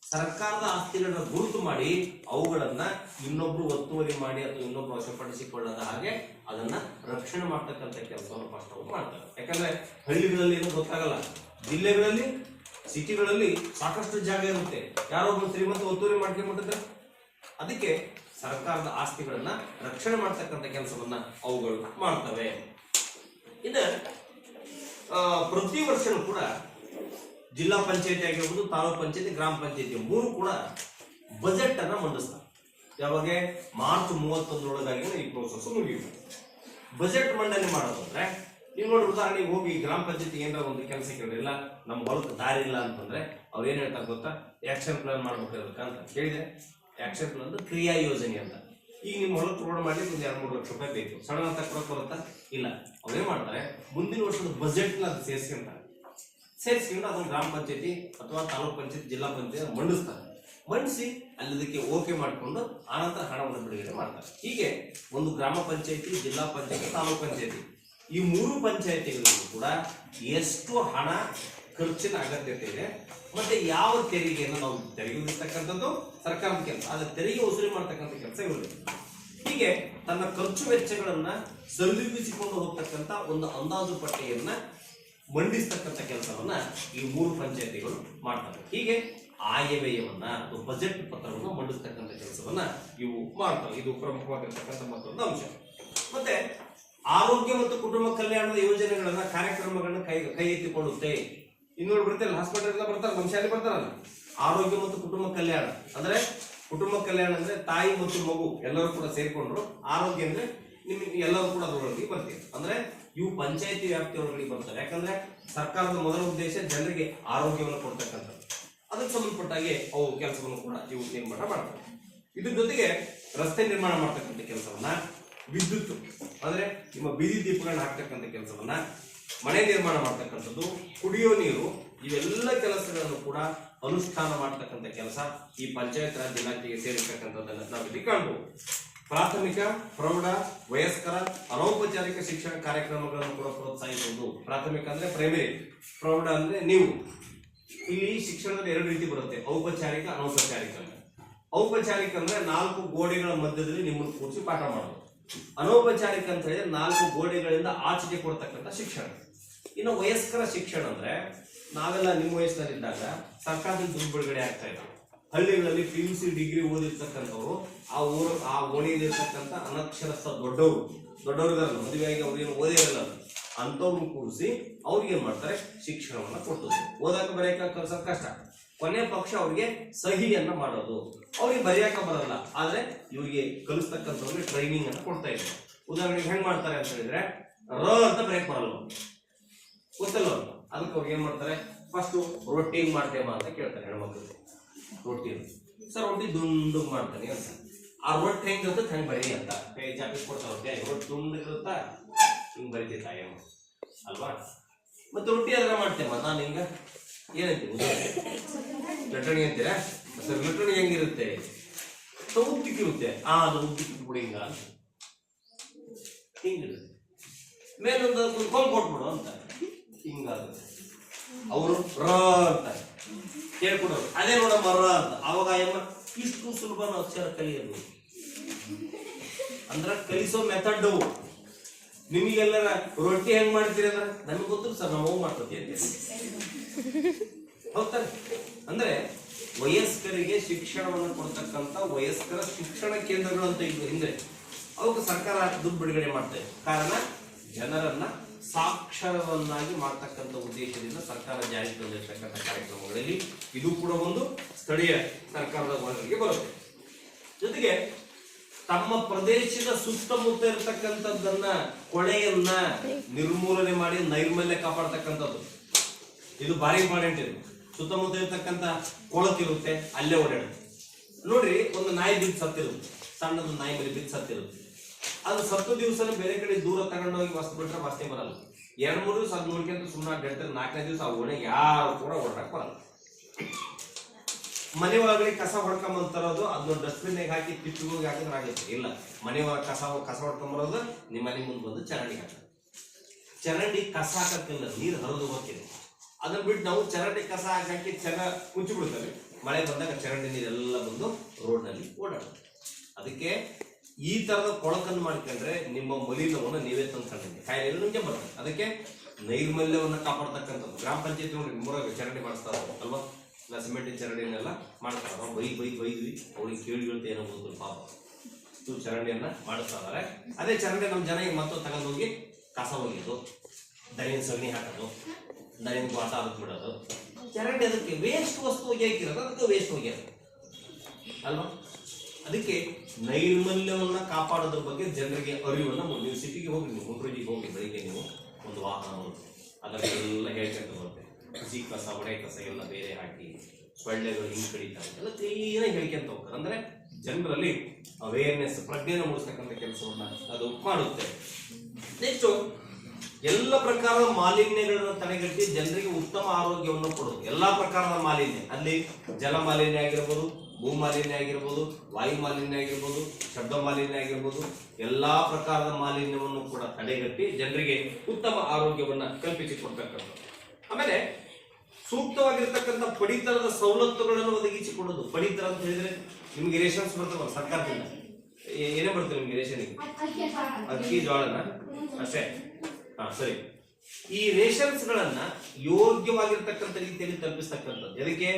ಸರ್ಕಾರದ ಆಸ್ತಿಗಳನ್ನ ಗುರುತು ಮಾಡಿ ಅವುಗಳನ್ನ ಇನ್ನೊಬ್ರು ಒತ್ತುವರಿ ಮಾಡಿ ಅಥವಾ ಇನ್ನೊಬ್ರು ವಶಪಡಿಸಿಕೊಳ್ಳದ ಹಾಗೆ ಅದನ್ನ ರಕ್ಷಣೆ ಮಾಡ್ತಕ್ಕಂಥ ಕೆಲಸವನ್ನು ಫಸ್ಟ್ ಅವರು ಮಾಡ್ತಾರೆ. ಯಾಕಂದ್ರೆ ಹಳ್ಳಿಗಳಲ್ಲಿ ಏನೂ ಗೊತ್ತಾಗಲ್ಲ, ಜಿಲ್ಲೆಗಳಲ್ಲಿ, ಸಿಟಿಗಳಲ್ಲಿ ಸಾಕಷ್ಟು ಜಾಗ ಇರುತ್ತೆ, ಯಾರೋ ಒಬ್ಬರು ಶ್ರೀಮಂತ ಒತ್ತುವರಿ ಮಾಡ್ಕೊಂಡ್ಬಿಟ್ಟಿದ್ರೆ. ಅದಕ್ಕೆ ಸರ್ಕಾರದ ಆಸ್ತಿಗಳನ್ನ ರಕ್ಷಣೆ ಮಾಡ್ತಕ್ಕಂಥ ಕೆಲಸವನ್ನ ಅವುಗಳು ಮಾಡ್ತವೆ. ಇನ್ನು ಪ್ರತಿ ವರ್ಷನೂ ಕೂಡ ಜಿಲ್ಲಾ ಪಂಚಾಯತಿ ಆಗಿರ್ಬೋದು, ತಾಲೂಕು ಪಂಚಾಯತಿ, ಗ್ರಾಮ ಪಂಚಾಯತಿ 3 ಕೂಡ ಬಜೆಟ್ ಅನ್ನ ಮಂಡಿಸ್ತಾರೆ. ಯಾವಾಗ? ಮಾರ್ಚ್ 31 ಈ ಪ್ರೋಸೆಸ್ ಮುಗಿಯುತ್ತೆ. ಬಜೆಟ್ ಮಂಡನೆ ಮಾಡೋದು ಅಂದ್ರೆ, ನೀವು ನೋಡಿ ಉದಾಹರಣೆಗೆ ಹೋಗಿ ಗ್ರಾಮ ಪಂಚಾಯತಿ ಏನಾರ ಒಂದು ಕೆಲಸ ಕೇಳಿಲ್ಲ, ನಮ್ಮ ಹೊಲಕ್ಕೆ ದಾರಿ ಇಲ್ಲ ಅಂತಂದ್ರೆ ಅವ್ರು ಏನ್ ಹೇಳ್ತಾರೆ ಗೊತ್ತಾ? ಆಕ್ಷನ್ ಪ್ಲಾನ್ ಮಾಡ್ಬೇಕು ಅಂತ ಕೇಳಿದ್ರೆ, ಆಕ್ಷನ್ ಪ್ಲಾನ್ ಅಂದ್ರೆ ಕ್ರಿಯಾ ಯೋಜನೆ ಅಂತ. ಈಗ ನಿಮ್ಮ ಹೊಲಕ್ಕೆ ರೋಡ್ ಮಾಡ್ಲಿಕ್ಕೆ ಒಂದು 2-3 ಲಕ್ಷ ರೂಪಾಯಿ ಬೇಕು, ಸಡನ್ ಅಂತ ಕೊಡಕ್ ಬರುತ್ತಾ? ಇಲ್ಲ. ಅವ್ರೇನ್ ಮಾಡ್ತಾರೆ, ಮುಂದಿನ ವರ್ಷದ ಬಜೆಟ್ ನ ಅದು ಸೇರಿಸ್ಕೊಂಡು ಅದನ್ನು ಗ್ರಾಮ ಪಂಚಾಯತಿ ಅಥವಾ ತಾಲೂಕು ಪಂಚಾಯತಿ, ಜಿಲ್ಲಾ ಪಂಚಾಯತಿ ಮಂಡಿಸಿ ಅಲ್ಲದಕ್ಕೆ ಓಕೆ ಮಾಡಿಕೊಂಡು ಆನಂತರ ಹಣವನ್ನು ಬಿಡುಗಡೆ ಮಾಡ್ತಾರೆ. ಹೀಗೆ ಒಂದು ಗ್ರಾಮ ಪಂಚಾಯತಿ, ಜಿಲ್ಲಾ ಪಂಚಾಯತಿ, ತಾಲೂಕು ಪಂಚಾಯತಿ, ಈ 3 ಪಂಚಾಯತಿಗಳಿಗೂ ಕೂಡ ಎಷ್ಟು ಹಣ ಖರ್ಚಿನ ಅಗತ್ಯತೆ ಇದೆ, ಮತ್ತೆ ಯಾವ ತೆರಿಗೆಯನ್ನು ನಾವು ತೆರಿಗೆ ವಿಧಿಸ್ತಕ್ಕಂಥದ್ದು ಸರ್ಕಾರದ ಕೆಲಸ, ಆದ್ರೆ ತೆರಿಗೆ ವಸೂಲಿ ಮಾಡ್ತಕ್ಕಂಥ ಕೆಲಸ ಇರುತ್ತೆ. ಹೀಗೆ ತನ್ನ ಖರ್ಚು ವೆಚ್ಚಗಳನ್ನ ಸರಿದೂಗಿಸಿಕೊಂಡು ಹೋಗ್ತಕ್ಕಂಥ ಒಂದು ಅಂದಾಜು ಪಟ್ಟಿಯನ್ನ ಮಂಡಿಸ್ತಕ್ಕಂಥ ಕೆಲಸವನ್ನ ಈ 3 ಪಂಚಾಯತಿಗಳು ಮಾಡ್ತವೆ. ಹೀಗೆ ಆಯವ್ಯಯವನ್ನ ಅಥವಾ ಬಜೆಟ್ ಪತ್ರವನ್ನು ಮಂಡಿಸ್ತಕ್ಕಂಥ ಕೆಲಸವನ್ನ ಇವು ಮಾಡ್ತವೆ. ಇದು ಪ್ರಮುಖವಾಗಿರ್ತಕ್ಕಂಥ ಮತ್ತೊಂದು ಅಂಶ. ಮತ್ತೆ ಆರೋಗ್ಯ ಮತ್ತು ಕುಟುಂಬ ಕಲ್ಯಾಣದ ಯೋಜನೆಗಳನ್ನ, ಕಾರ್ಯಕ್ರಮಗಳನ್ನ ಕೈ ಎತ್ತಿಕೊಳ್ಳುತ್ತೆ. ಇನ್ನೊಂದು ಬರ್ತಿಲ್ಲ, ಹಾಸ್ಪಿಟಲ್ ಎಲ್ಲ ಬರ್ತಾರೆ, ನಮ್ಮ ಶಾಲೆ ಬರ್ತಾರಲ್ಲ. ಆರೋಗ್ಯ ಮತ್ತು ಕುಟುಂಬ ಕಲ್ಯಾಣ ಅಂದ್ರೆ, ಕುಟುಂಬ ಕಲ್ಯಾಣ ಅಂದ್ರೆ ತಾಯಿ ಮತ್ತು ಮಗು ಎಲ್ಲರೂ ಕೂಡ ಸೇರ್ಕೊಂಡ್ರು, ಆರೋಗ್ಯ ಅಂದ್ರೆ ನಿಮಗೆ ಎಲ್ಲರೂ ಕೂಡ ಅದರೊಳಗೆ ಬರ್ತೀವಿ. ಅಂದ್ರೆ ಇವು ಪಂಚಾಯತಿ ವ್ಯಾಪ್ತಿಯೊಳಗಡೆ ಬರ್ತಾರೆ. ಯಾಕಂದ್ರೆ ಸರ್ಕಾರದ ಮೊದಲ ಉದ್ದೇಶ ಜನರಿಗೆ ಆರೋಗ್ಯವನ್ನು ಕೊಡ್ತಕ್ಕಂಥದ್ದು. ಅದಕ್ಕೆ ಸಂಬಂಧಪಟ್ಟಾಗೆ ಅವು ಕೆಲಸವನ್ನು ಕೂಡ ಇವು ನಿರ್ಮಾಣ ಮಾಡ್ತಾರೆ. ಇದ್ರ ಜೊತೆಗೆ ರಸ್ತೆ ನಿರ್ಮಾಣ ಮಾಡ್ತಕ್ಕಂಥ ಕೆಲಸವನ್ನ, ವಿದ್ಯುತ್ ಅಂದ್ರೆ ನಿಮ್ಮ ಬೀದಿ ದೀಪಗಳನ್ನ ಹಾಕ್ತಕ್ಕಂಥ ಕೆಲಸವನ್ನ, ಮನೆ ನಿರ್ಮಾಣ ಮಾಡ್ತಕ್ಕಂಥದ್ದು, ಕುಡಿಯೋ ನೀರು, ಇವೆಲ್ಲ ಕೆಲಸಗಳನ್ನು ಕೂಡ ಅನುಷ್ಠಾನ ಮಾಡ್ತಕ್ಕಂಥ ಕೆಲಸ ಈ ಪಂಚಾಯತ್ ರಾಜ್ ಇಲಾಖೆಗೆ ಸೇರಿರ್ತಕ್ಕಂಥದ್ದನ್ನ ನಾವಿಲ್ಲಿ ಕಾಣಬಹುದು. ಪ್ರಾಥಮಿಕ, ಪ್ರೌಢ, ವಯಸ್ಕರ, ಅನೌಪಚಾರಿಕ ಶಿಕ್ಷಣ ಕಾರ್ಯಕ್ರಮಗಳನ್ನು ಕೂಡ ಪ್ರೋತ್ಸಾಹಿಸುವುದು. ಪ್ರಾಥಮಿಕ ಅಂದ್ರೆ ಪ್ರೈಮರಿ, ಪ್ರೌಢ ಅಂದ್ರೆ ನೀವು. ಇಲ್ಲಿ ಶಿಕ್ಷಣದಲ್ಲಿ 2 ರೀತಿ ಬರುತ್ತೆ, ಔಪಚಾರಿಕ, ಅನೌಪಚಾರಿಕ. ಔಪಚಾರಿಕ ಅಂದ್ರೆ 4 ಗೋಡೆಗಳ ಮಧ್ಯದಲ್ಲಿ ನಿಮ್ಮನ್ನು ಕೂರಿಸಿ ಪಾಠ ಮಾಡೋದು. ಅನೌಪಚಾರಿಕ ಅಂತ ಹೇಳಿದ್ರೆ 4 ಗೋಡೆಗಳಿಂದ ಆಚೆಗೆ ಕೊಡ್ತಕ್ಕಂಥ ಶಿಕ್ಷಣ. ಇನ್ನು ವಯಸ್ಕರ ಶಿಕ್ಷಣ ಅಂದ್ರೆ, ನಾವೆಲ್ಲ ನಿಮ್ಮ ವಯಸ್ಸಿನಲ್ಲಿದ್ದಾಗ ಸರ್ಕಾರದಿಂದ ದುಡ್ಡು ಬಿಡುಗಡೆ ಆಗ್ತಾ ಇದೆ. ಹಳ್ಳಿಗಳಲ್ಲಿ PUC ಡಿಗ್ರಿ ಓದಿರ್ತಕ್ಕಂಥವ್ರು, ಆ ಓಣಿಯಲ್ಲಿರ್ತಕ್ಕಂಥ ಅನಕ್ಷರಸ್ಥ ದೊಡ್ಡವ್ರಿಗಾರಲ್ಲ, ಮದುವೆಯಾಗಿ ಅವ್ರೇನು ಓದೇ ಇರಲ್ಲ, ಅಂತವ್ರನ್ನ ಕೂರಿಸಿ ಅವ್ರಿಗೆ ಏನ್ ಮಾಡ್ತಾರೆ, ಶಿಕ್ಷಣವನ್ನ ಕೊಡ್ತದೆ. ಓದಾಕ ಬರೆಯಕ ಕಲ್ಸೋದ್ ಕಷ್ಟ, ಕೊನೆ ಪಕ್ಷ ಅವ್ರಿಗೆ ಸಹಿಯನ್ನ ಮಾಡೋದು. ಅವ್ರಿಗೆ ಬರೆಯಕ ಬರಲ್ಲ, ಆದ್ರೆ ಇವ್ರಿಗೆ ಕಲಿಸ್ತಕ್ಕಂಥವ್ರಿಗೆ ಟ್ರೈನಿಂಗ್ ಅನ್ನ ಕೊಡ್ತಾ ಇದ್ದಾರೆ. ಉದಾಹರಣೆಗೆ ಹೆಂಗ್ ಮಾಡ್ತಾರೆ ಅಂತ ಹೇಳಿದ್ರೆ, ಅಂತ ಬರೆಯಕ್ ಬರಲ್ಲ, ಗೊತ್ತಲ್ಲ. ಅದಕ್ಕೆ ಅವ್ರಿಗೆ ಏನ್ ಮಾಡ್ತಾರೆ, ಫಸ್ಟ್ ರೊಟ್ಟಿಂಗ್ ಮಾಡ್ತೇವ ಅಂತ ಕೇಳ್ತಾರೆ ಹೆಣ್ಮಕ್ಳು. ರೊಟ್ಟಿ ಸರ್ ರೊಟ್ಟಿ ದುಂಡು ಮಾಡ್ತಾನೆ ಅಂತ. ಆ ರೊಟ್ಟಿ ಹೆಂಗಿರುತ್ತೆ ಹೆಂಗೆ ಬರೀ ಅಂತ ಚಾಪಿಸ್ ಕೊಡ್ತಾ ರೊಟ್ಟಿ ದುಂಡಿಗಿರುತ್ತಾ ಹಿಂಗೆ ಬರಿತೈತ ಅಲ್ವಾ? ಮತ್ತೆ ರೊಟ್ಟಿ ಅದ್ರ ಮಾಡ್ತೇಮ್ಮ ನಾನು ಹಿಂಗ ಏನಂತೀವಿ ಲಟ್ಟಣಿ ಅಂತೀರಾ ಸರ್? ಲಟ್ಟಣಿ ಹೆಂಗಿರುತ್ತೆ? ಉದ್ದಿಕ್ಕಿರುತ್ತೆ. ಅದು ಉದ್ದಿಕ್ಕಿಬಿಡಿ ಹಿಂಗ ಹಿಂಗಿರುತ್ತೆ. ಮೇಲೊಂದು ಕೋಲ್ ಕೊಟ್ಬಿಡು ಅಂತ ಹಿಂಗಾಗುತ್ತೆ. ಅವರು ರ ಅಂತ ಹೇಳ್ಕೊಡೋರು ಅದೇ ನೋಡಮ್ಮ ರ ಅಂತ. ಅವಾಗ ಅಯ್ಯಮ್ಮ ಇಷ್ಟು ಸುಲಭ ಅಕ್ಷರ ಕಲಿಯೋದು ಅಂದ್ರ ಕಲಿಸೋ ಮೆಥಡ್. ನಿಮಗೆಲ್ಲರ ರೊಟ್ಟಿ ಹೆಂಗ್ ಮಾಡ್ತೀರಿ ಅಂದ್ರೆ ನಮ್ಗೆ ಗೊತ್ತಿಲ್ಲ ಸರ್, ನಾವು ಮಾಡ್ತೀವಿ ಅಂತ ಹೌದಾನೆ. ಅಂದ್ರೆ ವಯಸ್ಕರಿಗೆ ಶಿಕ್ಷಣವನ್ನು ಕೊಡ್ತಕ್ಕಂಥ ವಯಸ್ಕರ ಶಿಕ್ಷಣ ಕೇಂದ್ರಗಳು ಅಂತ ಇದ್ವು ಹಿಂದೆ. ಅವಕ್ಕೆ ಸರ್ಕಾರ ದುಡ್ಡು ಬಿಡುಗಡೆ ಮಾಡ್ತೇವೆ. ಕಾರಣ ಜನರನ್ನ ಸಾಕ್ಷರವನ್ನಾಗಿ ಮಾಡ್ತಕ್ಕಂಥ ಉದ್ದೇಶದಿಂದ ಸರ್ಕಾರ ಜಾರಿಗೆ ತಂದಿರತಕ್ಕಂಥ ಕಾರ್ಯಕ್ರಮಗಳಲ್ಲಿ ಇದು ಕೂಡ ಒಂದು ಸ್ಥಳೀಯ ಸರ್ಕಾರದ ಒಳಗೆ ಬರುತ್ತೆ. ಜೊತೆಗೆ ತಮ್ಮ ಪ್ರದೇಶದ ಸುತ್ತಮುತ್ತ ಇರತಕ್ಕಂಥದ್ದನ್ನ ಕೊಳೆಯನ್ನ ನಿರ್ಮೂಲನೆ ಮಾಡಿ ನೈರ್ಮಲ್ಯ ಕಾಪಾಡ್ತಕ್ಕಂಥದ್ದು ಇದು ಭಾರಿ ಇಂಪಾರ್ಟೆಂಟ್. ಇದು ಸುತ್ತಮುತ್ತ ಇರತಕ್ಕಂಥ ಕೊಳತಿರುತ್ತೆ ಅಲ್ಲೇ ಓಡಾಡುತ್ತೆ. ನೋಡ್ರಿ, ಒಂದು ನಾಯಿ ಬಿದ್ದು ಸತ್ತಿರುತ್ತೆ, ಸಣ್ಣದ ನಾಯಿ ಮೇಲೆ ಬಿದ್ದು ಸತ್ತಿರುತ್ತೆ. ಅದು ಸತ್ತು ದಿವಸ ಬೇರೆ ಕಡೆ ದೂರ ತಗೊಂಡೋಗಿ ವಸ್ತು ಬಿಟ್ರೆ ವಾಸನೆ ಬರಲ್ಲ. 2-3 ದಿವಸ ಅದು ನೋಡ್ಕೊಂತ ಸುಮ್ಮನೆ ಗೆಡ್ತಾರೆ. 4ನೇ ದಿವಸ ಆ ಓಣೆ ಯಾರು ಕೂಡ ಓಡಾಕ್ ಬರಲ್ಲ. ಮನೆ ಒಳಗಡೆ ಕಸ ಹೊಡ್ಕೊಂಬಂತರೋದು ಅದನ್ನ ಡಸ್ಟ್ಬಿನ್ ಹಾಕಿ ಕಿಟ್ಟಿಗೋಗಿ ಹಾಕಿದ್ರೆ ಆಗುತ್ತೆ. ಇಲ್ಲ, ಮನೆ ಒಳಗೆ ಕಸ ಹೊಡ್ಕೊಂಬರೋದು ನಿಮ್ಮ ಮನೆ ಮುಂದೆ ಬಂದು ಚರಂಡಿ ಹಾಕ. ಚರಂಡಿ ಕಸ ಹಾಕಕ್ಕಿಲ್ಲ, ನೀರು ಹರಿದು ಹೋಗ್ತಿದೆ. ಅದನ್ನ ಬಿಟ್ಟು ನಾವು ಚರಂಡಿ ಕಸ ಹಾಕಿ ಚೆನ್ನ ಮುಚ್ಚಿ ಬಿಡ್ತೇವೆ. ಮಳೆ ಬಂದಾಗ ಚರಂಡಿ ನೀರೆಲ್ಲ ಬಂದು ರೋಡ್ ನಲ್ಲಿ ಓಡಾಡುತ್ತೆ. ಅದಕ್ಕೆ ಈ ತರದ ಕೊಳಕನ್ನು ಮಾಡ್ಕೊಂಡ್ರೆ ನಿಮ್ಮ ಮಲಿನವನ್ನು ನೀವೇ ತಂದ್ಕೊಂಡಿದ್ದೆ ಕಾಯಿಲೆ ನಿಮಗೆ ಬರ್ತದೆ. ಅದಕ್ಕೆ ನೈರ್ಮಲ್ಯವನ್ನ ಕಾಪಾಡ್ತಕ್ಕಂಥದ್ದು ಗ್ರಾಮ ಪಂಚಾಯತ್ ನೋಡಿ ನಿಮ್ಮೂರಾಗ ಚರಂಡಿ ಮಾಡಿಸ್ತಾರ ಅಲ್ವಾ? ಇಲ್ಲ ಸಿಮೆಂಟಿನ ಚರಂಡಿನೆಲ್ಲ ಮಾಡ್ತಾರ. ಬೈದ್ವಿ ಅವ್ರಿಗೆ ಕೇಳಿ ಏನೋ ಗೊತ್ತು ಪಾಪ ಚರಂಡಿಯನ್ನ ಮಾಡಿಸ್ತಾ ಇದಾರೆ. ಅದೇ ಚರಂಡಿ ನಮ್ಮ ಜನ ಮತ್ತೊಂದು ತಗೊಂಡು ಹೋಗಿ ಕಸ ಹೋಗಿದ್ದು, ದನಿನ ಸಗಣಿ ಹಾಕೋದು, ದನಿನ ಬಾಟ ಅದಕ್ಕೆ ಬಿಡೋದು. ಚರಂಡಿ ಅದಕ್ಕೆ ವೇಸ್ಟ್ ವಸ್ತು ಹೋಗಿ ಹಾಕಿರೋದು, ಅದಕ್ಕೆ ವೇಸ್ಟ್ ಹೋಗ್ಯಾರ ಅಲ್ವಾ? ಅದಕ್ಕೆ ನೈರ್ಮಲ್ಯವನ್ನ ಕಾಪಾಡೋದ್ರ ಬಗ್ಗೆ ಜನರಿಗೆ ಅರಿವನ್ನ ನೀವು ಸಿಟಿಗೆ ಹೋಗಿ, ನೀವು ಮುಂಡ್ರೋಜಿಗೆ ಹೋಗಿ ಬೆಳಿಗ್ಗೆ ನೀವು ಒಂದು ವಾಹನ ಅದನ್ನೆಲ್ಲ ಹೇಳ್ಕೊಂತ ಬರುತ್ತೆ. ಹಸಿ ಕಸ ಒಡೆ ಕಸ ಎಲ್ಲ ಬೇರೆ ಹಾಕಿ ಸೊಳ್ಳೆಗಳು ಹಿಂಗ್ ಕಡಿತಾರೆ ಎಲ್ಲ ಕ್ಲೀನಾಗಿ ಹೇಳ್ಕೊಂತ ಹೋಗ್ತಾರೆ. ಅಂದ್ರೆ ಜನರಲ್ಲಿ ಅವೇರ್ನೆಸ್ ಪ್ರಜ್ಞೆಯನ್ನು ಮೂಡಿಸ್ತಕ್ಕಂಥ ಕೆಲಸವನ್ನ ಅದು ಮಾಡುತ್ತೆ. ನೆಕ್ಸ್ಟ್ ಎಲ್ಲ ಪ್ರಕಾರದ ಮಾಲಿನ್ಯಗಳನ್ನು ತಡೆಗಟ್ಟಿ ಜನರಿಗೆ ಉತ್ತಮ ಆರೋಗ್ಯವನ್ನು ಕೊಡೋದು. ಎಲ್ಲಾ ಪ್ರಕಾರದ ಮಾಲಿನ್ಯ, ಅಲ್ಲಿ ಜಲ ಮಾಲಿನ್ಯ ಆಗಿರ್ಬೋದು, ಭೂ ಮಾಲಿನ್ಯ ಆಗಿರ್ಬೋದು, ವಾಯು ಮಾಲಿನ್ಯ ಆಗಿರ್ಬೋದು, ಶಬ್ದ ಮಾಲಿನ್ಯ ಆಗಿರ್ಬೋದು, ಎಲ್ಲಾ ಪ್ರಕಾರದ ಮಾಲಿನ್ಯವನ್ನು ಕೂಡ ತಡೆಗಟ್ಟಿ ಜನರಿಗೆ ಉತ್ತಮ ಆರೋಗ್ಯವನ್ನ ಕಲ್ಪಿಸಿಕೊಡ್ತಕ್ಕಂಥದ್ದು. ಆಮೇಲೆ ಸೂಕ್ತವಾಗಿರ್ತಕ್ಕಂಥ ಪಡಿತರದ ಸವಲತ್ತುಗಳನ್ನು ಒದಗಿಸಿಕೊಡೋದು. ಪಡಿತರ ಅಂತ ಹೇಳಿದ್ರೆ ನಿಮ್ಗೆ ರೇಷನ್ಸ್ ಬರ್ತಾವಲ್ಲ ಸರ್ಕಾರದಿಂದ, ಏನೇ ಬರ್ತದೆ ನಿಮ್ಗೆ ರೇಷನ್ಗೆ? ಅಕ್ಕಿ ಜೋಳನ ಅಷ್ಟೇ. ಸರಿ, ಈ ರೇಷನ್ಸ್ ಗಳನ್ನ ಯೋಗ್ಯವಾಗಿರ್ತಕ್ಕಂಥ ರೀತಿಯಲ್ಲಿ ತಲುಪಿಸ್ತಕ್ಕಂಥದ್ದು. ಅದಕ್ಕೆ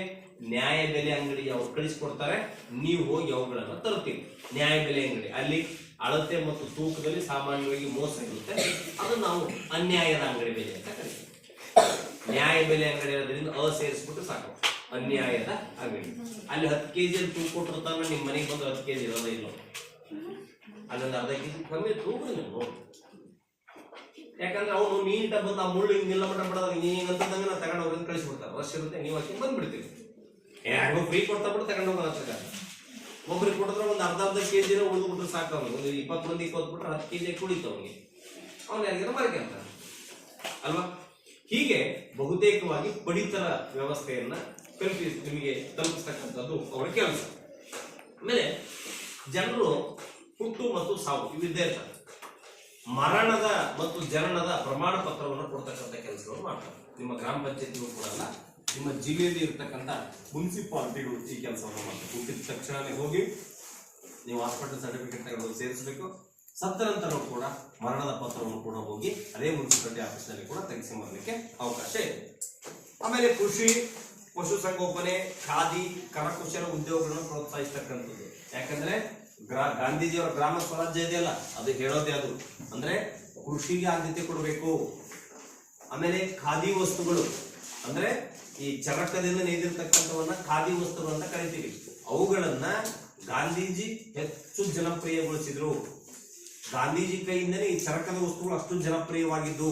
ನ್ಯಾಯ ಬೆಲೆ ಅಂಗಡಿ ಅವ್ರು ಕಳಿಸ್ಕೊಡ್ತಾರೆ, ನೀವು ಹೋಗಿ ಅವುಗಳನ್ನ ತರುತ್ತೀವಿ. ನ್ಯಾಯ ಬೆಲೆ ಅಂಗಡಿ ಅಲ್ಲಿ ಅಳತೆ ಮತ್ತು ತೂಕದಲ್ಲಿ ಸಾಮಾನ್ಯವಾಗಿ ಮೋಸ ಇರುತ್ತೆ, ಅದನ್ನು ನಾವು ಅನ್ಯಾಯದ ಅಂಗಡಿ ಬೆಲೆ ಅಂತ ಕರಿತೀವಿ. ನ್ಯಾಯ ಬೆಲೆ ಅಂಗಡಿ ಇರೋದ್ರಿಂದ ಸೇರಿಸ್ಬಿಟ್ಟು ಸಾಕು, ಅನ್ಯಾಯದ ಅಂಗಡಿ. ಅಲ್ಲಿ 10 kg ತೂಕ ಕೊಟ್ಟಿರ್ತಾನೆ, ನಿಮ್ಮ ಮನೆಗೆ ಬಂದು 10 kg ಇರೋದೇ ಇಲ್ಲ, ಅಲ್ಲೊಂದು ಅರ್ಧ kg ಕಮ್ಮಿ ತೂಕ ನೀವು. ಯಾಕಂದ್ರೆ ಅವನು ನೀಟಾಗಿ ಬಂದು ಆ ಮುಳ್ಳು ಹಿಂಗೆ ನಿಲ್ಲ ಮಟ್ಟ ಬಿಡೋದು ಹಿಂಗಂತಂದಂಗೆ ನಾವು ತಗೊಂಡು ಹೋಗಿ ಕಳಿಸ್ಬಿಡ್ತಾರೆ. ವರ್ಷ ಇರುತ್ತೆ, ನೀವು ಹಾಕಿ ಬಂದ್ಬಿಡ್ತೀವಿ. ಯಾರಿಗೋ ಫ್ರೀ ಕೊಡ್ತಾ ಬಿಟ್ಟು ತಗೊಂಡು ಹೋಗೋಣ ಅಂತ. ಒಬ್ರಿಗೆ ಕೊಟ್ಟಿದ್ರೆ ಒಂದು ಅರ್ಧ kg ಉಳಿದು ಬಿಟ್ರೆ ಸಾಕು. ಅವ್ನಿಗೆ ಒಂದು 20 ಮಂದಿ ಕೊಟ್ಬಿಟ್ರೆ 10 kg ಕುಳಿತು ಅವನಿಗೆ, ಅವ್ನು ಯಾರಿಗಾರ ಮರ್ಕೊಂತ ಅಲ್ವಾ? ಹೀಗೆ ಬಹುತೇಕವಾಗಿ ಪಡಿತರ ವ್ಯವಸ್ಥೆಯನ್ನ ನಿಮಗೆ ತಲುಪಿಸ್ತಕ್ಕಂಥದ್ದು ಅವರ ಕೆಲಸ. ಆಮೇಲೆ ಜನರು ಹುಟ್ಟು ಮತ್ತು ಸಾವು ಇವಿದ್ದೇ ಇರ್ತಾರೆ. ಮರಣದ ಮತ್ತು ಜನನದ ಪ್ರಮಾಣ ಪತ್ರವನ್ನು ಕೊಡ್ತಕ್ಕಂಥ ಕೆಲಸವನ್ನು ಮಾಡ್ತಾರೆ. ನಿಮ್ಮ ಗ್ರಾಮ ಪಂಚಾಯತಿಗಳು ಕೂಡ ಅಲ್ಲ, ನಿಮ್ಮ ಜಿಲ್ಲೆಯಲ್ಲಿ ಇರ್ತಕ್ಕಂಥ ಮುನ್ಸಿಪಾಲಿಟಿಗಳು ಈ ಕೆಲಸವನ್ನು ಮಾಡ್ತಾರೆ. ಹುಟ್ಟಿದ ತಕ್ಷಣವೇ ಹೋಗಿ ನೀವು ಹಾಸ್ಪಿಟಲ್ ಸರ್ಟಿಫಿಕೇಟ್ ತಗೊಂಡು ಸೇರಿಸಬೇಕು. ಸತ್ತ ನಂತರ ಕೂಡ ಮರಣದ ಪತ್ರವನ್ನು ಕೂಡ ಹೋಗಿ ಅದೇ ಮುನ್ಸಿಪಾಲಿಟಿ ಆಫೀಸ್ನಲ್ಲಿ ಕೂಡ ತೆಗೆಸಿ ಮಾಡಲಿಕ್ಕೆ ಅವಕಾಶ ಇದೆ. ಆಮೇಲೆ ಕೃಷಿ, ಪಶುಸಂಗೋಪನೆ, ಖಾದಿ, ಕರಕುಶಲ ಉದ್ಯೋಗಗಳನ್ನು ಪ್ರೋತ್ಸಾಹಿಸ್ತಕ್ಕಂಥದ್ದು. ಯಾಕಂದ್ರೆ ಗಾಂಧೀಜಿಯವರ ಗ್ರಾಮ ಸ್ವರಾಜ್ಯ ಇದೆಯಲ್ಲ, ಅದು ಹೇಳೋದೇ ಅದು. ಅಂದ್ರೆ ಕೃಷಿಗೆ ಆದ್ಯತೆ ಕೊಡಬೇಕು. ಆಮೇಲೆ ಖಾದಿ ವಸ್ತುಗಳು ಅಂದ್ರೆ ಈ ಚರಕದಿಂದ ನೇದಿರ್ತಕ್ಕಂಥವನ್ನ ಖಾದಿ ವಸ್ತುಗಳು ಅಂತ ಕರಿತೀವಿ. ಅವುಗಳನ್ನ ಗಾಂಧೀಜಿ ಹೆಚ್ಚು ಜನಪ್ರಿಯಗೊಳಿಸಿದ್ರು. ಗಾಂಧೀಜಿ ಕೈಯಿಂದನೇ ಈ ಚರಕದ ವಸ್ತುಗಳು ಅಷ್ಟು ಜನಪ್ರಿಯವಾಗಿದ್ದು.